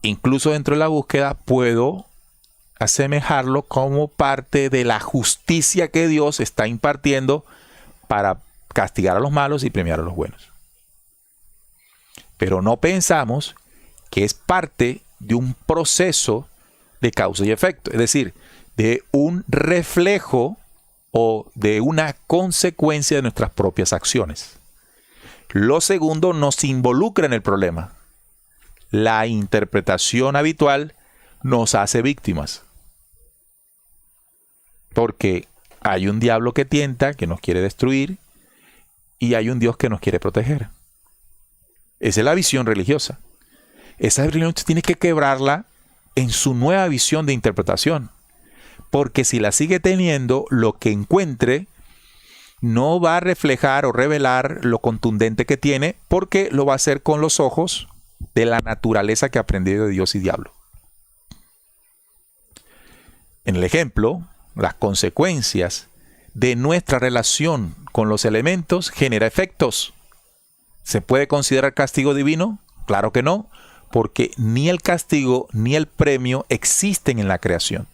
Incluso dentro de la búsqueda puedo asemejarlo como parte de la justicia que Dios está impartiendo para castigar a los malos y premiar a los buenos. Pero no pensamos que es parte de un proceso de causa y efecto, es decir, de un reflejo o de una consecuencia de nuestras propias acciones. Lo segundo nos involucra en el problema. La interpretación habitual nos hace víctimas. Porque hay un diablo que tienta, que nos quiere destruir, y hay un Dios que nos quiere proteger. Esa es la visión religiosa. Esa religión usted tiene que quebrarla en su nueva visión de interpretación. Porque si la sigue teniendo, lo que encuentre no va a reflejar o revelar lo contundente que tiene, porque lo va a hacer con los ojos de la naturaleza que ha aprendido de Dios y diablo. En el ejemplo, las consecuencias de nuestra relación con los elementos genera efectos. ¿Se puede considerar castigo divino? Claro que no, porque ni el castigo ni el premio existen en la creación.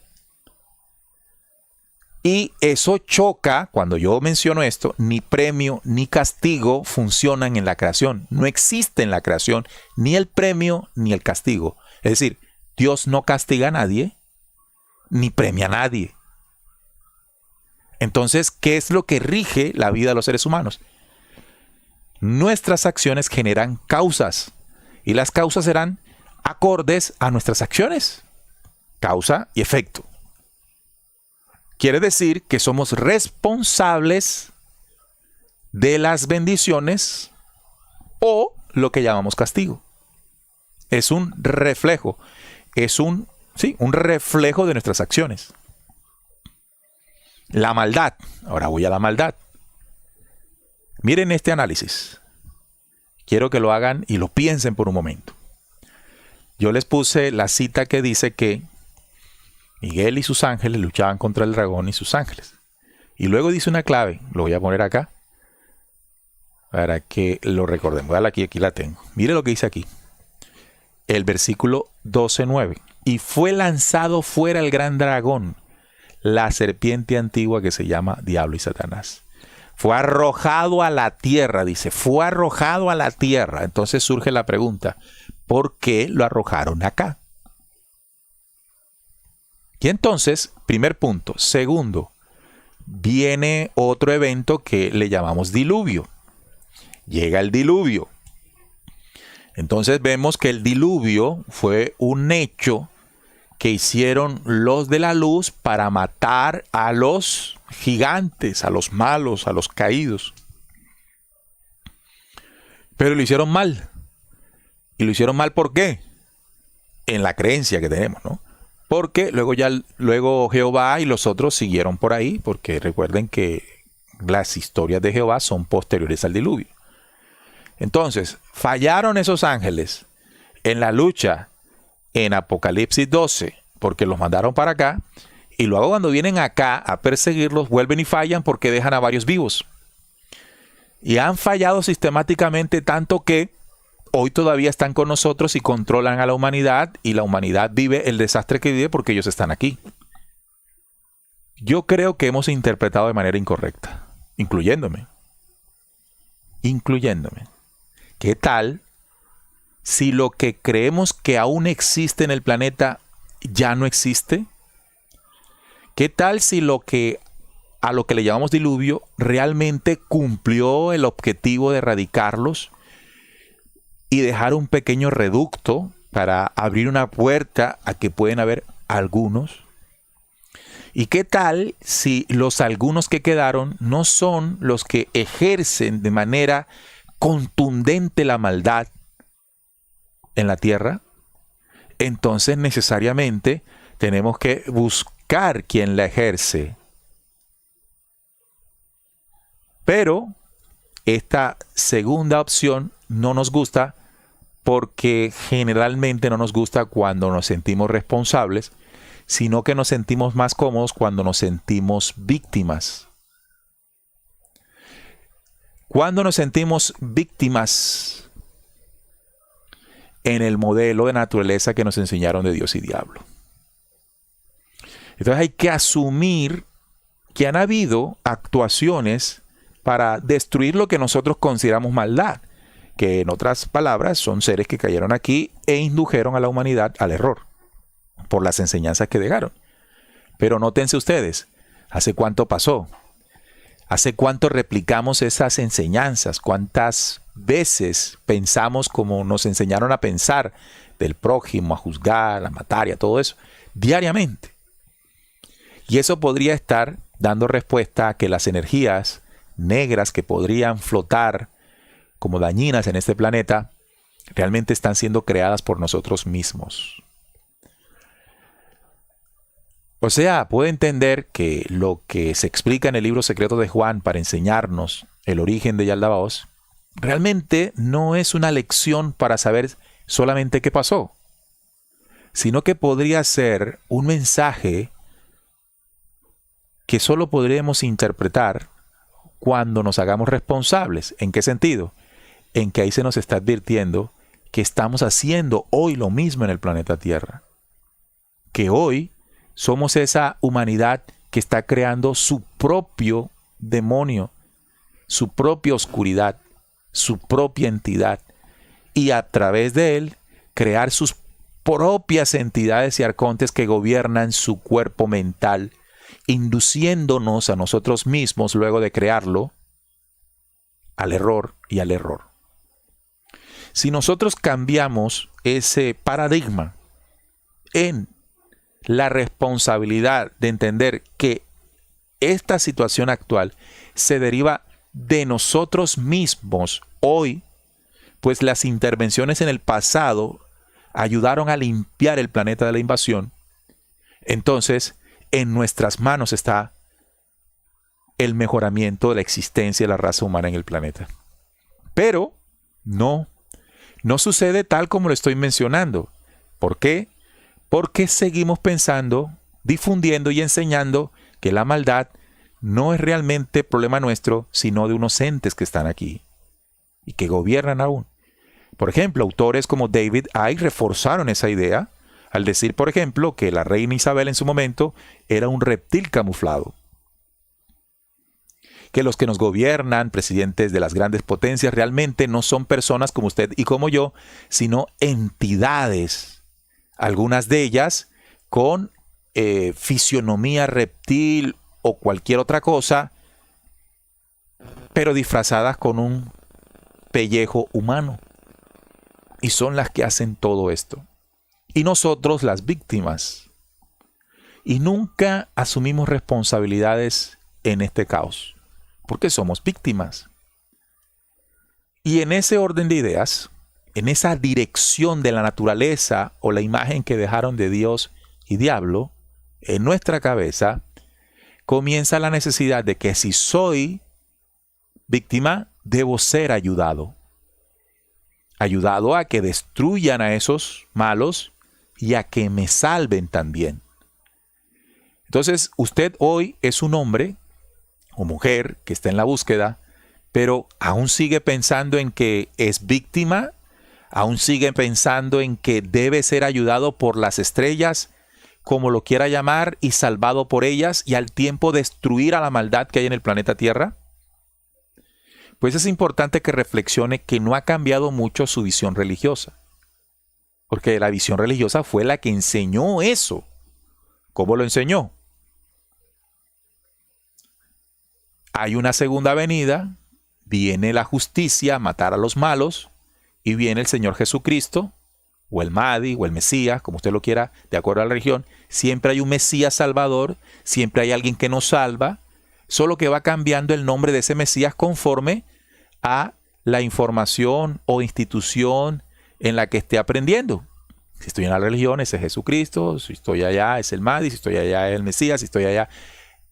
Y eso choca, cuando yo menciono esto, ni premio ni castigo funcionan en la creación. No existe en la creación ni el premio ni el castigo. Es decir, Dios no castiga a nadie, ni premia a nadie. Entonces, ¿qué es lo que rige la vida de los seres humanos? Nuestras acciones generan causas, y las causas serán acordes a nuestras acciones. Causa y efecto. Quiere decir que somos responsables de las bendiciones o lo que llamamos castigo. Es un reflejo, es un reflejo de nuestras acciones. La maldad. Ahora voy a la maldad. Miren este análisis. Quiero que lo hagan y lo piensen por un momento. Yo les puse la cita que dice que Miguel y sus ángeles luchaban contra el dragón y sus ángeles. Y luego dice una clave, lo voy a poner acá, para que lo recordemos. Aquí la tengo. Mire lo que dice aquí. El versículo 12:9. Y fue lanzado fuera el gran dragón, la serpiente antigua que se llama Diablo y Satanás. Fue arrojado a la tierra, dice, fue arrojado a la tierra. Entonces surge la pregunta, ¿por qué lo arrojaron acá? Y entonces, primer punto. Segundo, viene otro evento que le llamamos diluvio. Llega el diluvio. Entonces vemos que el diluvio fue un hecho que hicieron los de la luz para matar a los gigantes, a los malos, a los caídos. Pero lo hicieron mal. ¿Y lo hicieron mal por qué? En la creencia que tenemos, ¿no? Porque luego Jehová y los otros siguieron por ahí, porque recuerden que las historias de Jehová son posteriores al diluvio. Entonces, fallaron esos ángeles en la lucha en Apocalipsis 12, porque los mandaron para acá, y luego cuando vienen acá a perseguirlos, vuelven y fallan porque dejan a varios vivos. Y han fallado sistemáticamente tanto que hoy todavía están con nosotros y controlan a la humanidad, y la humanidad vive el desastre que vive porque ellos están aquí. Yo creo que hemos interpretado de manera incorrecta, incluyéndome. ¿Qué tal si lo que creemos que aún existe en el planeta ya no existe? ¿Qué tal si a lo que le llamamos diluvio realmente cumplió el objetivo de erradicarlos y dejar un pequeño reducto para abrir una puerta a que pueden haber algunos? ¿Y qué tal si los algunos que quedaron no son los que ejercen de manera contundente la maldad en la tierra? Entonces necesariamente tenemos que buscar quien la ejerce. Pero esta segunda opción no nos gusta, porque generalmente no nos gusta cuando nos sentimos responsables, sino que nos sentimos más cómodos cuando nos sentimos víctimas. Cuando nos sentimos víctimas en el modelo de naturaleza que nos enseñaron de Dios y diablo. Entonces hay que asumir que han habido actuaciones para destruir lo que nosotros consideramos maldad, que en otras palabras son seres que cayeron aquí e indujeron a la humanidad al error por las enseñanzas que dejaron. Pero nótense ustedes, ¿hace cuánto pasó? ¿Hace cuánto replicamos esas enseñanzas? ¿Cuántas veces pensamos como nos enseñaron a pensar del prójimo, a juzgar, a matar y a todo eso? Diariamente. Y eso podría estar dando respuesta a que las energías negras que podrían flotar como dañinas en este planeta realmente están siendo creadas por nosotros mismos. O sea, puede entender que lo que se explica en el libro secreto de Juan para enseñarnos el origen de Yaldabaoth realmente no es una lección para saber solamente qué pasó, sino que podría ser un mensaje que solo podremos interpretar cuando nos hagamos responsables. ¿En qué sentido? En que ahí se nos está advirtiendo que estamos haciendo hoy lo mismo en el planeta Tierra. Que hoy somos esa humanidad que está creando su propio demonio, su propia oscuridad, su propia entidad, y a través de él crear sus propias entidades y arcontes que gobiernan su cuerpo mental, induciéndonos a nosotros mismos, luego de crearlo, al error y al error. Si nosotros cambiamos ese paradigma en la responsabilidad de entender que esta situación actual se deriva de nosotros mismos hoy, pues las intervenciones en el pasado ayudaron a limpiar el planeta de la invasión, entonces en nuestras manos está el mejoramiento de la existencia de la raza humana en el planeta. Pero no sucede tal como lo estoy mencionando. ¿Por qué? Porque seguimos pensando, difundiendo y enseñando que la maldad no es realmente problema nuestro, sino de unos entes que están aquí y que gobiernan aún. Por ejemplo, autores como David Icke reforzaron esa idea al decir, por ejemplo, que la reina Isabel en su momento era un reptil camuflado. Que los que nos gobiernan, presidentes de las grandes potencias, realmente no son personas como usted y como yo, sino entidades, algunas de ellas con fisionomía reptil o cualquier otra cosa, pero disfrazadas con un pellejo humano. Y son las que hacen todo esto. Y nosotros las víctimas. Y nunca asumimos responsabilidades en este caos, porque somos víctimas. Y en ese orden de ideas, en esa dirección de la naturaleza o la imagen que dejaron de Dios y diablo, en nuestra cabeza, comienza la necesidad de que si soy víctima, debo ser ayudado. Ayudado a que destruyan a esos malos y a que me salven también. Entonces, usted hoy es un hombre o mujer que está en la búsqueda, pero aún sigue pensando en que es víctima, aún sigue pensando en que debe ser ayudado por las estrellas, como lo quiera llamar, y salvado por ellas, y al tiempo destruir a la maldad que hay en el planeta Tierra. Pues es importante que reflexione que no ha cambiado mucho su visión religiosa. Porque la visión religiosa fue la que enseñó eso. ¿Cómo lo enseñó? Hay una segunda venida, viene la justicia a matar a los malos, y viene el Señor Jesucristo, o el Mahdi, o el Mesías, como usted lo quiera, de acuerdo a la religión. Siempre hay un Mesías salvador, siempre hay alguien que nos salva, solo que va cambiando el nombre de ese Mesías conforme a la información o institución en la que esté aprendiendo. Si estoy en la religión, ese es Jesucristo. Si estoy allá, es el Mahdi. Si estoy allá, es el Mesías. Si estoy allá,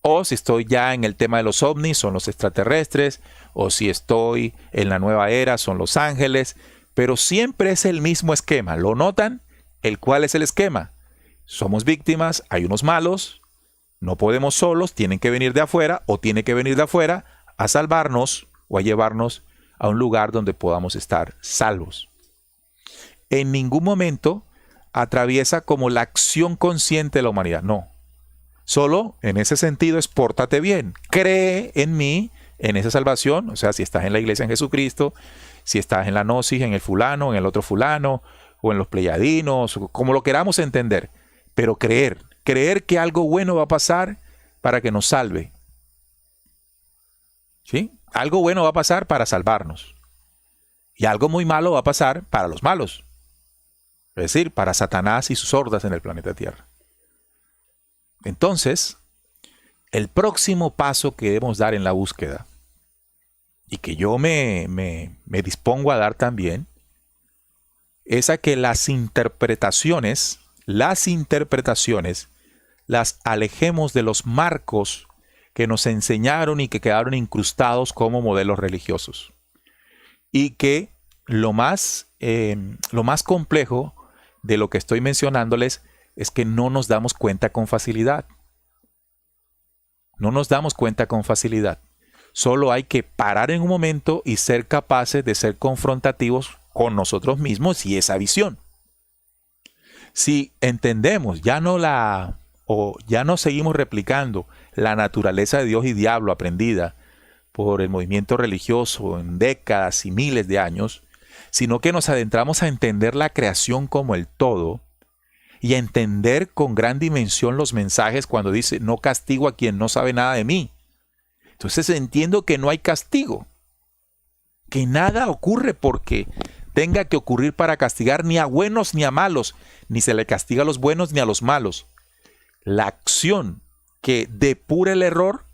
o si estoy ya en el tema de los ovnis, son los extraterrestres. O si estoy en la nueva era, son los ángeles. Pero siempre es el mismo esquema. ¿Lo notan? ¿Cuál es el esquema? Somos víctimas, hay unos malos, no podemos solos, tienen que venir de afuera o tiene que venir de afuera a salvarnos o a llevarnos a un lugar donde podamos estar salvos. En ningún momento atraviesa como la acción consciente de la humanidad, no. Solo en ese sentido es pórtate bien, cree en mí, en esa salvación, o sea, si estás en la iglesia en Jesucristo, si estás en la gnosis, en el fulano, en el otro fulano, o en los pleyadinos, como lo queramos entender, pero creer que algo bueno va a pasar para que nos salve. ¿Sí? Algo bueno va a pasar para salvarnos. Y algo muy malo va a pasar para los malos. Es decir, para Satanás y sus hordas en el planeta Tierra. Entonces, el próximo paso que debemos dar en la búsqueda, y que yo me dispongo a dar también, es a que las interpretaciones las alejemos de los marcos que nos enseñaron y que quedaron incrustados como modelos religiosos. Y que lo más complejo de lo que estoy mencionándoles es que no nos damos cuenta con facilidad. No nos damos cuenta con facilidad. Solo hay que parar en un momento y ser capaces de ser confrontativos con nosotros mismos y esa visión. Si entendemos, ya no seguimos replicando la naturaleza de Dios y diablo aprendida por el movimiento religioso en décadas y miles de años, sino que nos adentramos a entender la creación como el todo y a entender con gran dimensión los mensajes cuando dice no castigo a quien no sabe nada de mí. Entonces entiendo que no hay castigo, que nada ocurre porque tenga que ocurrir para castigar ni a buenos ni a malos, ni se le castiga a los buenos ni a los malos. La acción que depura el error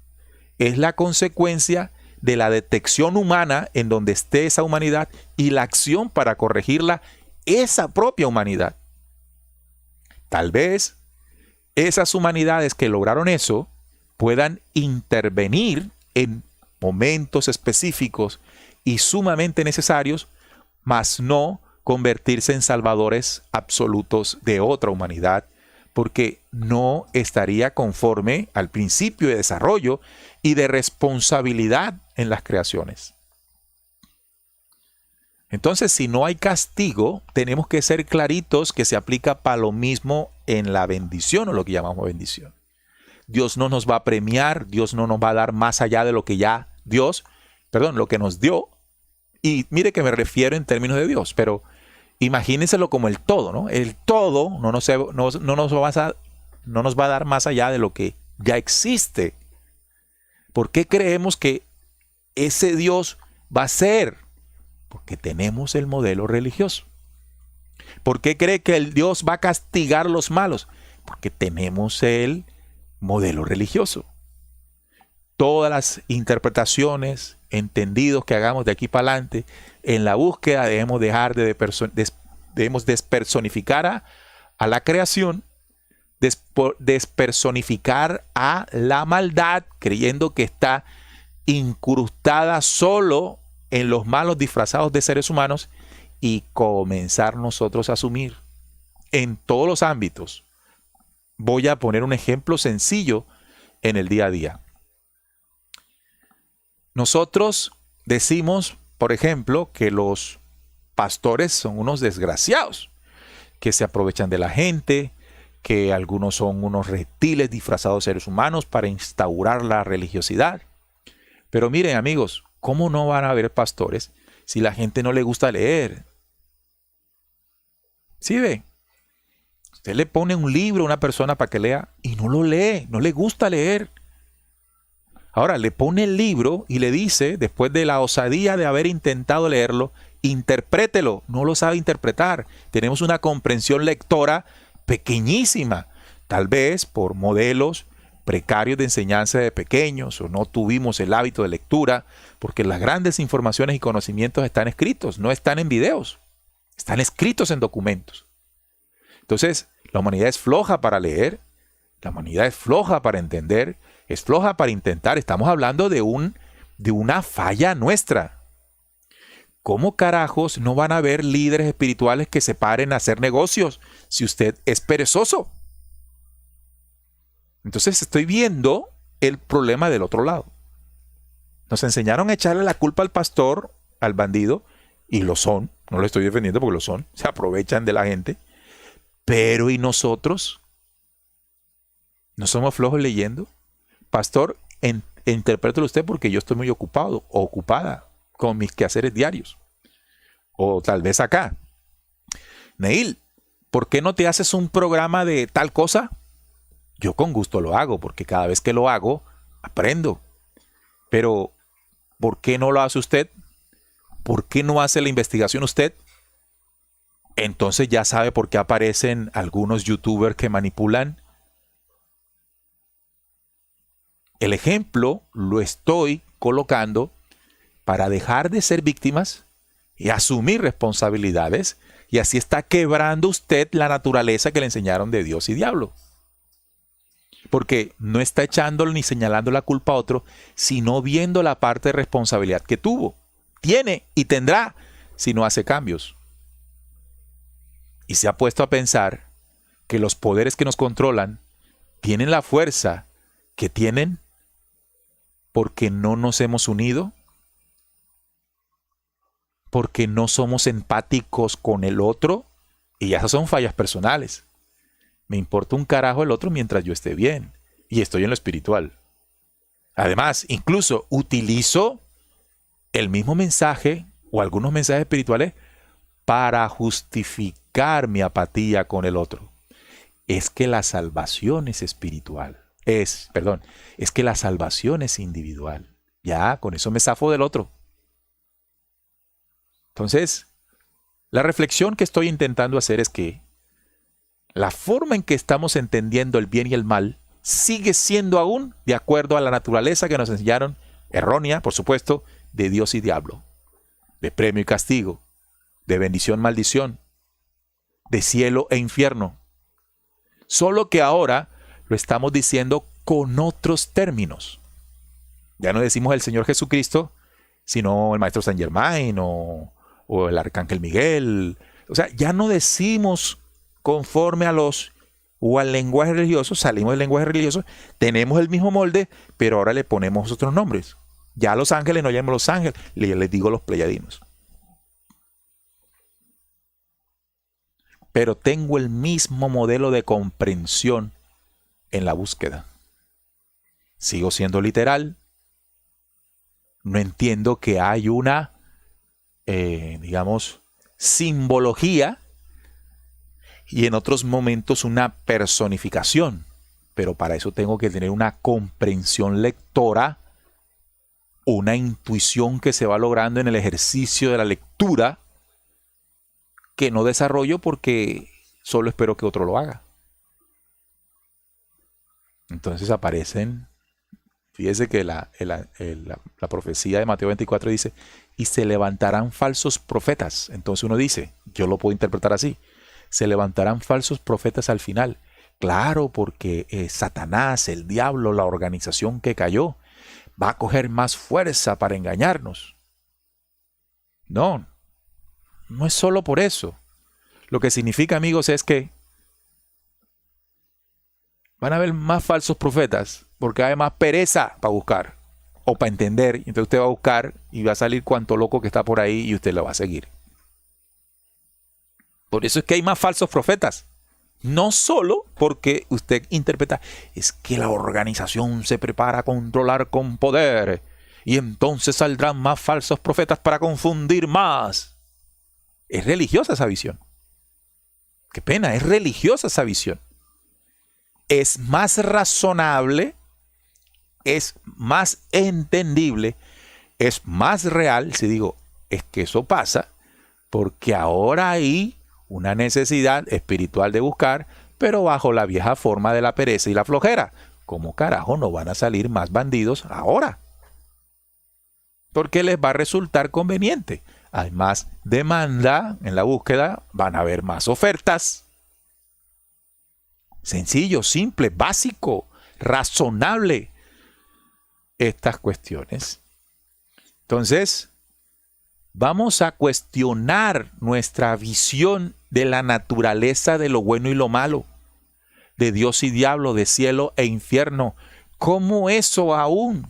es la consecuencia de la detección humana en donde esté esa humanidad y la acción para corregirla, esa propia humanidad. Tal vez esas humanidades que lograron eso puedan intervenir en momentos específicos y sumamente necesarios, mas no convertirse en salvadores absolutos de otra humanidad, porque no estaría conforme al principio de desarrollo y de responsabilidad en las creaciones. Entonces, si no hay castigo, tenemos que ser claritos que se aplica para lo mismo en la bendición o lo que llamamos bendición. Dios no nos va a premiar, Dios no nos va a dar más allá de lo que lo que nos dio. Y mire que me refiero en términos de Dios, pero imagínenselo como el todo, ¿no? El todo no nos va a dar más allá de lo que ya existe. ¿Por qué creemos que ese Dios va a ser? Porque tenemos el modelo religioso. ¿Por qué cree que el Dios va a castigar a los malos? Porque tenemos el modelo religioso. Todas las interpretaciones, entendidos que hagamos de aquí para adelante, en la búsqueda debemos dejar debemos despersonificar a la creación, despersonificar a la maldad, creyendo que está incrustada solo en los malos disfrazados de seres humanos, y comenzar nosotros a asumir en todos los ámbitos. Voy a poner un ejemplo sencillo en el día a día. Nosotros decimos, por ejemplo, que los pastores son unos desgraciados, que se aprovechan de la gente, que algunos son unos reptiles disfrazados de seres humanos para instaurar la religiosidad. Pero miren, amigos, ¿cómo no van a haber pastores si la gente no le gusta leer? ¿Sí ve? Usted le pone un libro a una persona para que lea y no lo lee, no le gusta leer. Ahora le pone el libro y le dice, después de la osadía de haber intentado leerlo, interprételo. No lo sabe interpretar. Tenemos una comprensión lectora pequeñísima, tal vez por modelos precarios de enseñanza de pequeños, o no tuvimos el hábito de lectura, porque las grandes informaciones y conocimientos están escritos, no están en videos, están escritos en documentos. Entonces, la humanidad es floja para leer, la humanidad es floja para entender, es floja para intentar. Estamos hablando de una falla nuestra. ¿Cómo carajos no van a haber líderes espirituales que se paren a hacer negocios si usted es perezoso? Entonces estoy viendo el problema del otro lado. Nos enseñaron a echarle la culpa al pastor, al bandido, y lo son. No lo estoy defendiendo porque lo son. Se aprovechan de la gente. Pero ¿y nosotros? ¿No somos flojos leyendo? Pastor, interprételo usted porque yo estoy muy ocupado o ocupada con mis quehaceres diarios. O tal vez acá. Neil, ¿por qué no te haces un programa de tal cosa? Yo con gusto lo hago, porque cada vez que lo hago, aprendo. Pero, ¿por qué no lo hace usted? ¿Por qué no hace la investigación usted? Entonces ya sabe por qué aparecen algunos youtubers que manipulan. El ejemplo lo estoy colocando para dejar de ser víctimas y asumir responsabilidades, y así está quebrando usted la naturaleza que le enseñaron de Dios y diablo. Porque no está echándole ni señalando la culpa a otro, sino viendo la parte de responsabilidad que tiene y tendrá si no hace cambios. Y se ha puesto a pensar que los poderes que nos controlan tienen la fuerza que tienen porque no nos hemos unido, porque no somos empáticos con el otro, y esas son fallas personales. Me importa un carajo el otro mientras yo esté bien y estoy en lo espiritual. Además, incluso utilizo el mismo mensaje o algunos mensajes espirituales para justificar mi apatía con el otro. Es que la salvación es espiritual. Es que la salvación es individual. Ya, con eso me zafo del otro. Entonces, la reflexión que estoy intentando hacer es que la forma en que estamos entendiendo el bien y el mal sigue siendo aún de acuerdo a la naturaleza que nos enseñaron, errónea, por supuesto, de Dios y diablo, de premio y castigo, de bendición, maldición, de cielo e infierno. Solo que ahora lo estamos diciendo con otros términos. Ya no decimos el Señor Jesucristo, sino el Maestro Saint Germain o el Arcángel Miguel. O sea, ya no decimos conforme al lenguaje religioso, salimos del lenguaje religioso, tenemos el mismo molde, pero ahora le ponemos otros nombres. Ya a los ángeles no llamamos los ángeles, les digo los pleyadinos. pero tengo el mismo modelo de comprensión en la búsqueda. Sigo siendo literal. No entiendo que hay una, simbología y en otros momentos una personificación. Pero para eso tengo que tener una comprensión lectora, una intuición que se va logrando en el ejercicio de la lectura, que no desarrollo porque solo espero que otro lo haga. Entonces aparecen, fíjese que la profecía de Mateo 24 dice, y se levantarán falsos profetas. Entonces uno dice, yo lo puedo interpretar así, se levantarán falsos profetas al final. Claro, porque Satanás, el diablo, la organización que cayó, va a coger más fuerza para engañarnos. No, no es solo por eso. Lo que significa, amigos, es que van a haber más falsos profetas porque hay más pereza para buscar o para entender. Entonces usted va a buscar y va a salir cuanto loco que está por ahí y usted lo va a seguir. Por eso es que hay más falsos profetas. No solo porque usted interpreta, es que la organización se prepara a controlar con poder y entonces saldrán más falsos profetas para confundir más. Es religiosa esa visión. Qué pena, es religiosa esa visión. Es más razonable, es más entendible, es más real si digo, es que eso pasa porque ahora hay una necesidad espiritual de buscar, pero bajo la vieja forma de la pereza y la flojera. ¿Cómo carajo no van a salir más bandidos ahora? Porque les va a resultar conveniente. Hay más demanda en la búsqueda, van a haber más ofertas. Sencillo, simple, básico, razonable. Estas cuestiones. Entonces, vamos a cuestionar nuestra visión de la naturaleza de lo bueno y lo malo, de Dios y diablo, de cielo e infierno. ¿Cómo eso aún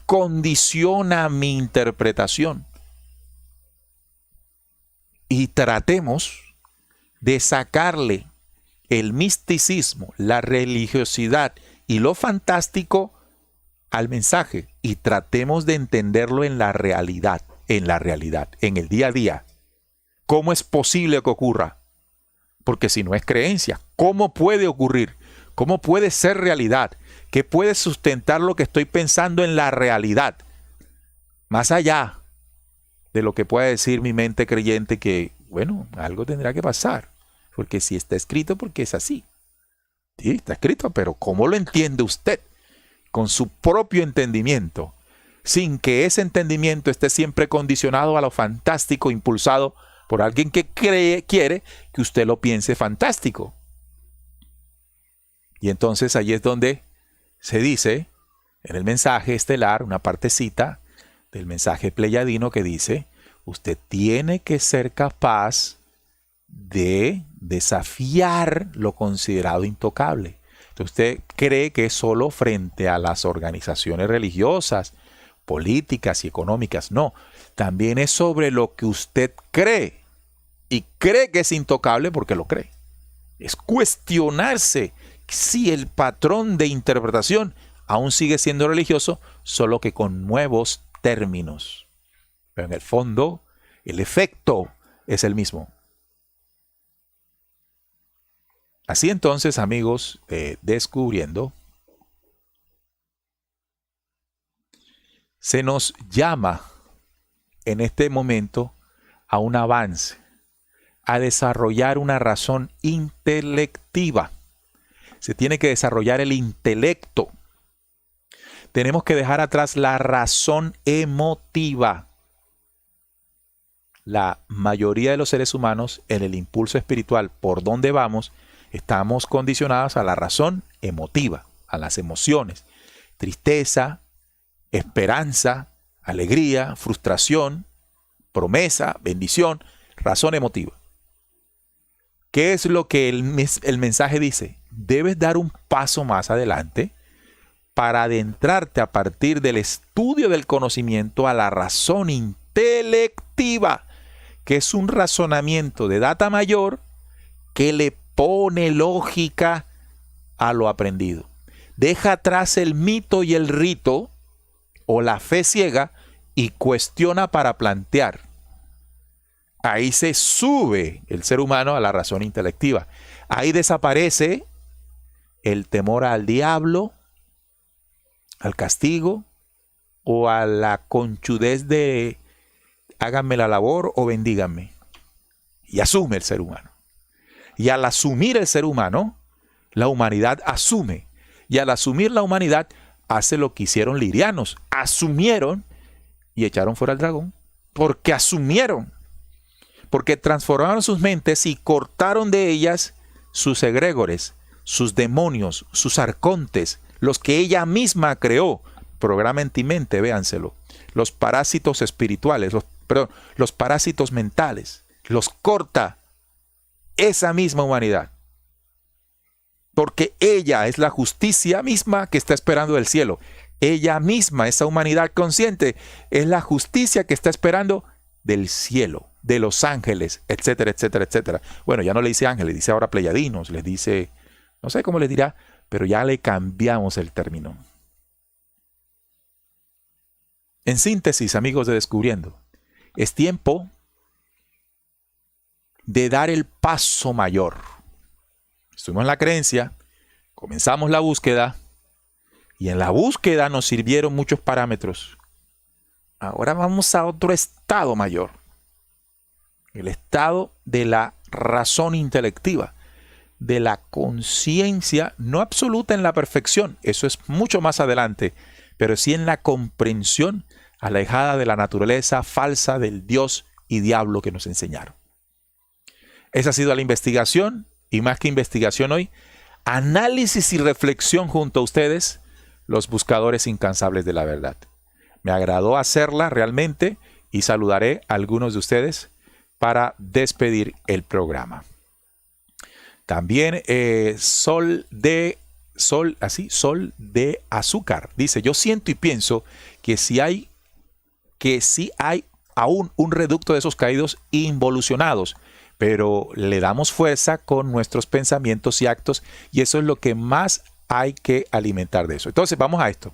condiciona mi interpretación? Y tratemos de sacarle el misticismo, la religiosidad y lo fantástico al mensaje y tratemos de entenderlo en la realidad, en el día a día. ¿Cómo es posible que ocurra? Porque si no es creencia, ¿cómo puede ocurrir? ¿Cómo puede ser realidad? ¿Qué puede sustentar lo que estoy pensando en la realidad? Más allá de lo que pueda decir mi mente creyente que, bueno, algo tendrá que pasar. Porque si está escrito, porque es así. Sí, está escrito, pero ¿cómo lo entiende usted? Con su propio entendimiento, sin que ese entendimiento esté siempre condicionado a lo fantástico, impulsado por alguien que quiere que usted lo piense fantástico. Y entonces ahí es donde se dice, en el mensaje estelar, una partecita del mensaje pleyadino que dice, usted tiene que ser capaz de desafiar lo considerado intocable. Entonces usted cree que es solo frente a las organizaciones religiosas, políticas y económicas. No, también es sobre lo que usted cree. Y cree que es intocable porque lo cree. Es cuestionarse si el patrón de interpretación aún sigue siendo religioso, solo que con nuevos términos. Pero en el fondo, el efecto es el mismo. Así entonces, amigos, descubriendo, se nos llama en este momento a un avance, a desarrollar una razón intelectiva. Se tiene que desarrollar el intelecto. Tenemos que dejar atrás la razón emotiva. La mayoría de los seres humanos, en el impulso espiritual por donde vamos, estamos condicionados a la razón emotiva, a las emociones. Tristeza, esperanza, alegría, frustración, promesa, bendición, razón emotiva. ¿Qué es lo que el mensaje dice? Debes dar un paso más adelante para adentrarte a partir del estudio del conocimiento a la razón intelectiva, que es un razonamiento de data mayor que le pone lógica a lo aprendido. Deja atrás el mito y el rito o la fe ciega y cuestiona para plantear. Ahí se sube el ser humano a la razón intelectiva. Ahí desaparece el temor al diablo, al castigo o a la conchudez de háganme la labor o bendíganme. Y asume el ser humano. Y al asumir el ser humano, la humanidad asume. Y al asumir la humanidad, hace lo que hicieron lirianos. Asumieron y echaron fuera al dragón. Porque asumieron. Porque transformaron sus mentes y cortaron de ellas sus egregores, sus demonios, sus arcontes, los que ella misma creó. Programa en ti mente, véanselo. Los parásitos espirituales, los parásitos mentales, los corta esa misma humanidad. Porque ella es la justicia misma que está esperando del cielo. Ella misma, esa humanidad consciente, es la justicia que está esperando del cielo, de los ángeles, etcétera, etcétera, etcétera. Bueno, ya no le dice ángeles, dice ahora pleyadinos, les dice, no sé cómo les dirá, pero ya le cambiamos el término. En síntesis, amigos de Descubriendo, es tiempo de dar el paso mayor. Estuvimos en la creencia, comenzamos la búsqueda y en la búsqueda nos sirvieron muchos parámetros. Ahora vamos a otro estado mayor, el estado de la razón intelectiva, de la conciencia no absoluta en la perfección, eso es mucho más adelante, pero sí en la comprensión alejada de la naturaleza falsa del Dios y diablo que nos enseñaron. Esa ha sido la investigación, y más que investigación hoy, análisis y reflexión junto a ustedes, los buscadores incansables de la verdad. Me agradó hacerla realmente y saludaré a algunos de ustedes para despedir el programa. También Sol de Azúcar dice, yo siento y pienso que sí hay aún un reducto de esos caídos involucionados, pero le damos fuerza con nuestros pensamientos y actos y eso es lo que más hay que alimentar de eso. Entonces vamos a esto.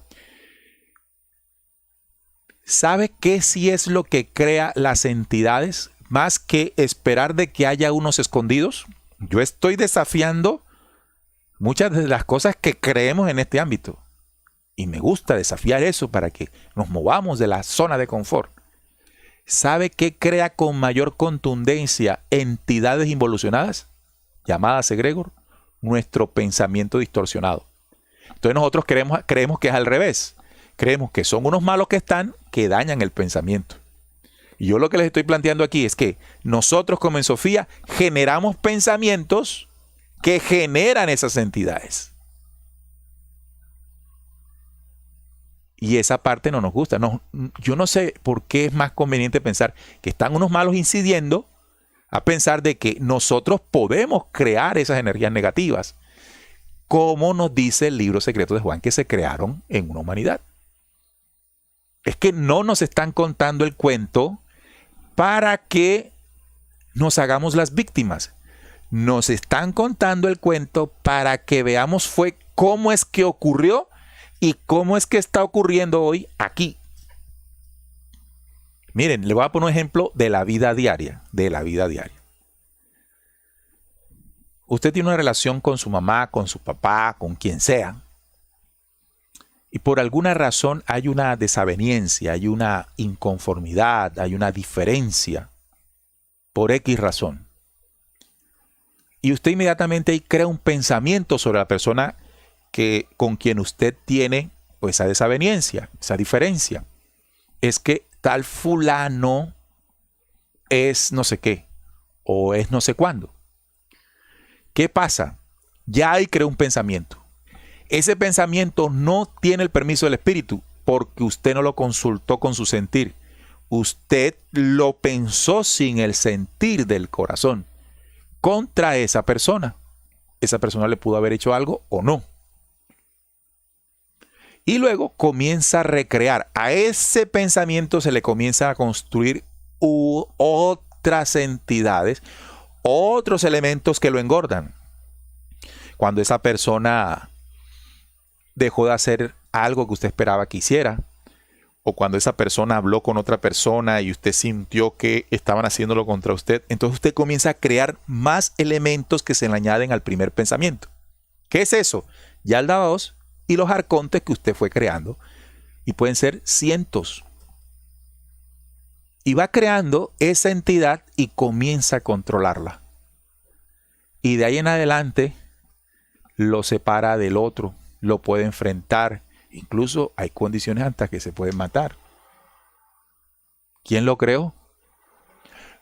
¿Sabe qué sí es lo que crea las entidades más que esperar de que haya unos escondidos? Yo estoy desafiando muchas de las cosas que creemos en este ámbito y me gusta desafiar eso para que nos movamos de la zona de confort. ¿Sabe qué crea con mayor contundencia entidades involucionadas? Llamadas egregor, nuestro pensamiento distorsionado. Entonces nosotros creemos que es al revés. Creemos que son unos malos que dañan el pensamiento. Y yo lo que les estoy planteando aquí es que nosotros como en Sofía generamos pensamientos que generan esas entidades. Y esa parte no nos gusta. No, yo no sé por qué es más conveniente pensar que están unos malos incidiendo a pensar de que nosotros podemos crear esas energías negativas, como nos dice el libro secreto de Juan, que se crearon en una humanidad. Es que no nos están contando el cuento para que nos hagamos las víctimas. Nos están contando el cuento para que veamos cómo es que ocurrió y cómo es que está ocurriendo hoy aquí. Miren, le voy a poner un ejemplo de la vida diaria. Usted tiene una relación con su mamá, con su papá, con quien sea. Y por alguna razón hay una desaveniencia, hay una inconformidad, hay una diferencia. Por X razón. Y usted inmediatamente ahí crea un pensamiento sobre la persona con quien usted tiene esa desaveniencia, esa diferencia. Es que tal fulano es no sé qué o es no sé cuándo. ¿Qué pasa? Ya ahí creó un pensamiento. Ese pensamiento no tiene el permiso del espíritu porque usted no lo consultó con su sentir. Usted lo pensó sin el sentir del corazón contra esa persona. Esa persona le pudo haber hecho algo o no. Y luego comienza a recrear. A ese pensamiento se le comienza a construir otras entidades, otros elementos que lo engordan. Cuando esa persona dejó de hacer algo que usted esperaba que hiciera, o cuando esa persona habló con otra persona y usted sintió que estaban haciéndolo contra usted, entonces usted comienza a crear más elementos que se le añaden al primer pensamiento. ¿Qué es eso? Yaldabaoth y los arcontes que usted fue creando, y pueden ser cientos. Y va creando esa entidad y comienza a controlarla. Y de ahí en adelante lo separa del otro, lo puede enfrentar. Incluso hay condiciones hasta que se pueden matar. ¿Quién lo creó?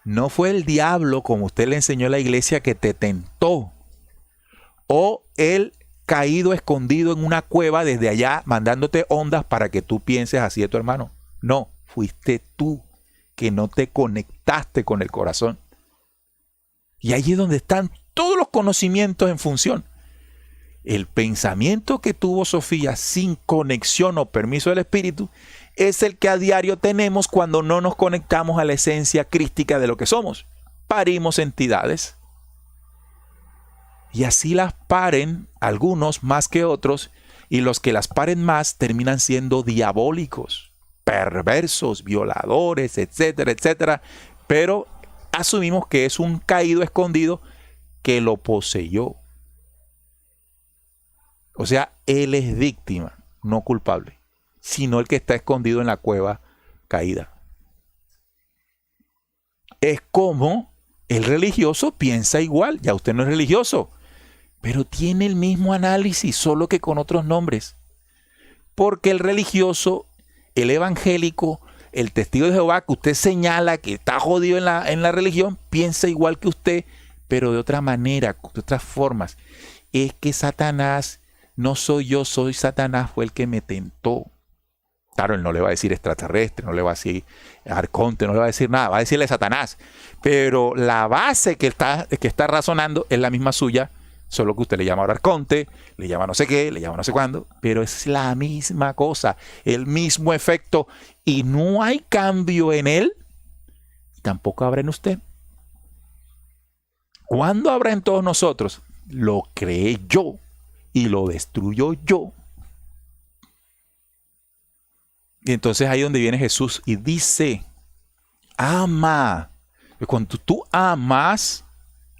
No fue el diablo, como usted le enseñó a la iglesia, que te tentó. O él caído, escondido en una cueva desde allá, mandándote ondas para que tú pienses así de tu hermano. No, fuiste tú que no te conectaste con el corazón. Y allí es donde están todos los conocimientos en función. El pensamiento que tuvo Sofía sin conexión o permiso del Espíritu es el que a diario tenemos cuando no nos conectamos a la esencia crística de lo que somos. Parimos entidades. Y así las paren algunos más que otros, y los que las paren más terminan siendo diabólicos, perversos, violadores, etcétera, etcétera. Pero asumimos que es un caído escondido que lo poseyó. O sea, él es víctima, no culpable, sino el que está escondido en la cueva caída. Es como el religioso piensa igual. Ya usted no es religioso, pero tiene el mismo análisis, solo que con otros nombres. Porque el religioso, el evangélico, el testigo de Jehová que usted señala que está jodido en la religión, piensa igual que usted, pero de otra manera, de otras formas. Es que Satanás, no soy yo, soy Satanás, fue el que me tentó. Claro, él no le va a decir extraterrestre, no le va a decir arconte, no le va a decir nada, va a decirle Satanás. Pero la base que está razonando es la misma suya, solo que usted le llama ahora arconte, le llama no sé qué, le llama no sé cuándo, pero es la misma cosa, el mismo efecto, y no hay cambio en él, tampoco habrá en usted. ¿Cuándo habrá en todos nosotros? Lo creé yo y lo destruyo yo. Y entonces ahí es donde viene Jesús y dice, ama. Cuando tú amas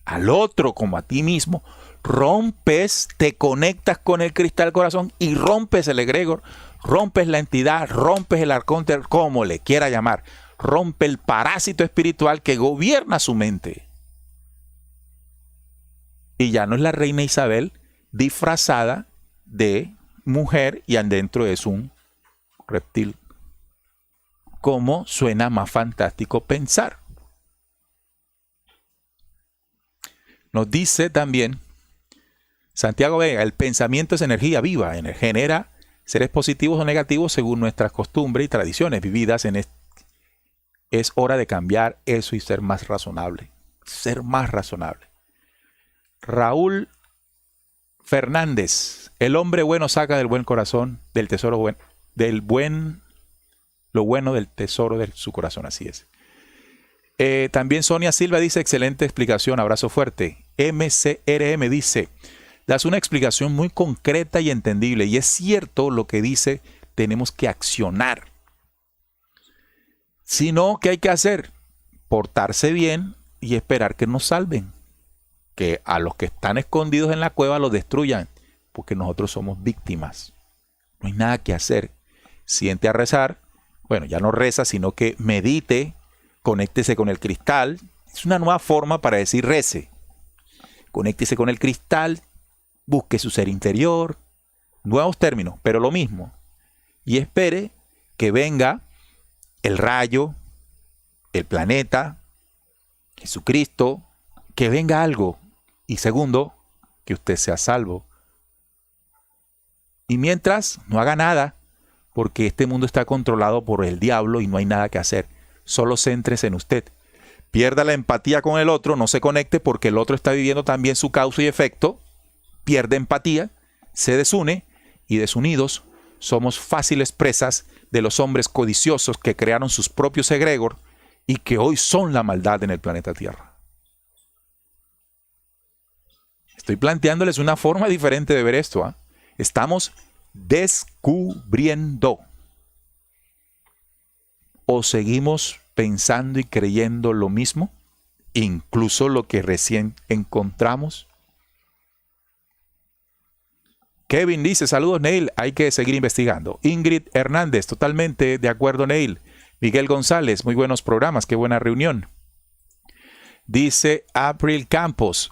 al otro como a ti mismo, rompes, te conectas con el cristal corazón y rompes el egregor, rompes la entidad, rompes el arconte, como le quiera llamar, rompe el parásito espiritual que gobierna su mente. Y ya no es la reina Isabel disfrazada de mujer y adentro es un reptil. ¿Cómo suena más fantástico pensar? Nos dice también Santiago Vega, el pensamiento es energía viva, genera seres positivos o negativos según nuestras costumbres y tradiciones vividas es hora de cambiar eso y ser más razonable. Ser más razonable. Raúl Fernández, el hombre bueno saca del buen corazón, del tesoro bueno, lo bueno del tesoro de su corazón, así es. También Sonia Silva dice, excelente explicación, abrazo fuerte. MCRM dice, das una explicación muy concreta y entendible, y es cierto lo que dice, tenemos que accionar. Si no, ¿qué hay que hacer? Portarse bien y esperar que nos salven. Que a los que están escondidos en la cueva los destruyan, porque nosotros somos víctimas. No hay nada que hacer. Siente a rezar. Bueno, ya no reza, sino que medite, conéctese con el cristal. Es una nueva forma para decir rece. Conéctese con el cristal, busque su ser interior. Nuevos términos, pero lo mismo. Y espere que venga el rayo, el planeta, Jesucristo, que venga algo. Y segundo, que usted sea salvo. Y mientras, no haga nada, porque este mundo está controlado por el diablo y no hay nada que hacer. Solo céntrese en usted. Pierda la empatía con el otro, no se conecte porque el otro está viviendo también su causa y efecto. Pierde empatía, se desune y desunidos somos fáciles presas de los hombres codiciosos que crearon sus propios egregor y que hoy son la maldad en el planeta Tierra. Estoy planteándoles una forma diferente de ver esto. ¿Ah? Estamos descubriendo. ¿O seguimos pensando y creyendo lo mismo? Incluso lo que recién encontramos. Kevin dice, saludos Neil, hay que seguir investigando. Ingrid Hernández, totalmente de acuerdo Neil. Miguel González, muy buenos programas, qué buena reunión. Dice April Campos,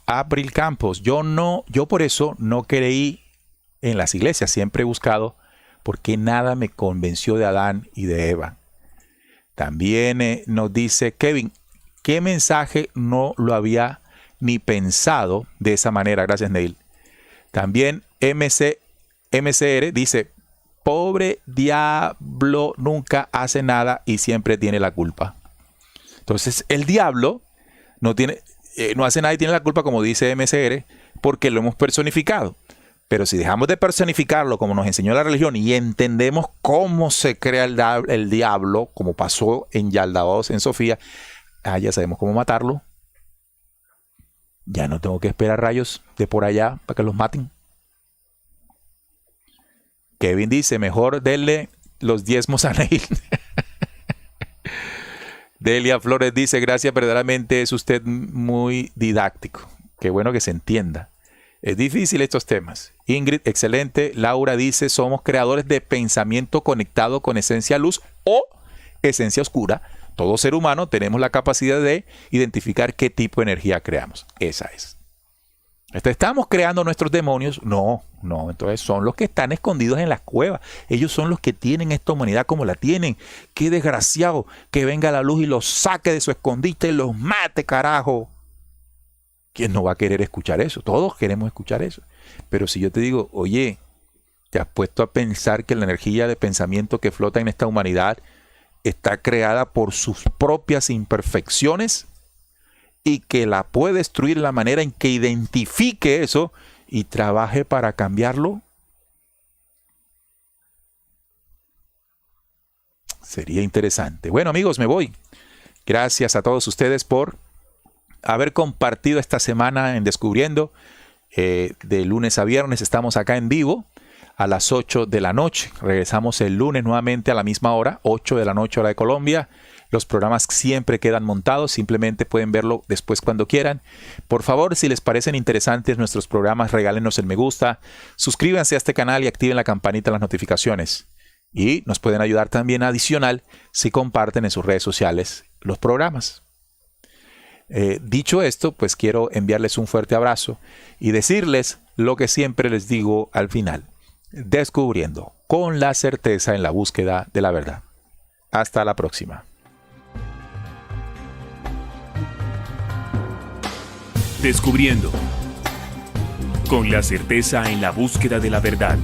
yo por eso no creí en las iglesias, siempre he buscado porque nada me convenció de Adán y de Eva. También nos dice Kevin, ¿qué mensaje no lo había ni pensado de esa manera? Gracias Neil. También MCR dice, pobre diablo nunca hace nada y siempre tiene la culpa. Entonces el diablo no hace nada y tiene la culpa, como dice MCR, porque lo hemos personificado. Pero si dejamos de personificarlo como nos enseñó la religión y entendemos cómo se crea el diablo, como pasó en Yaldabaoth, en Sofía, ya sabemos cómo matarlo. Ya no tengo que esperar rayos de por allá para que los maten. Kevin dice, mejor denle los diezmos a Neil. Delia Flores dice, gracias, verdaderamente es usted muy didáctico. Qué bueno que se entienda. Es difícil estos temas. Ingrid, excelente. Laura dice, somos creadores de pensamiento conectado con esencia luz o esencia oscura. Todo ser humano tenemos la capacidad de identificar qué tipo de energía creamos. Esa es. ¿Estamos creando nuestros demonios? No. Entonces son los que están escondidos en las cuevas. Ellos son los que tienen esta humanidad como la tienen. Qué desgraciado que venga la luz y los saque de su escondite y los mate, carajo. ¿Quién no va a querer escuchar eso? Todos queremos escuchar eso. Pero si yo te digo, oye, ¿te has puesto a pensar que la energía de pensamiento que flota en esta humanidad está creada por sus propias imperfecciones y que la puede destruir en la manera en que identifique eso y trabaje para cambiarlo? Sería interesante. Bueno, amigos, me voy. Gracias a todos ustedes por haber compartido esta semana en Descubriendo. De lunes a viernes estamos acá en vivo a las 8 de la noche. Regresamos el lunes nuevamente a la misma hora, 8 de la noche hora de Colombia. Los programas siempre quedan montados, simplemente pueden verlo después cuando quieran. Por favor, si les parecen interesantes nuestros programas, regálenos el me gusta, suscríbanse a este canal y activen la campanita de las notificaciones. Y nos pueden ayudar también adicional si comparten en sus redes sociales los programas. Dicho esto, pues quiero enviarles un fuerte abrazo y decirles lo que siempre les digo al final. Descubriendo con la certeza en la búsqueda de la verdad. Hasta la próxima. Descubriendo con la certeza en la búsqueda de la verdad.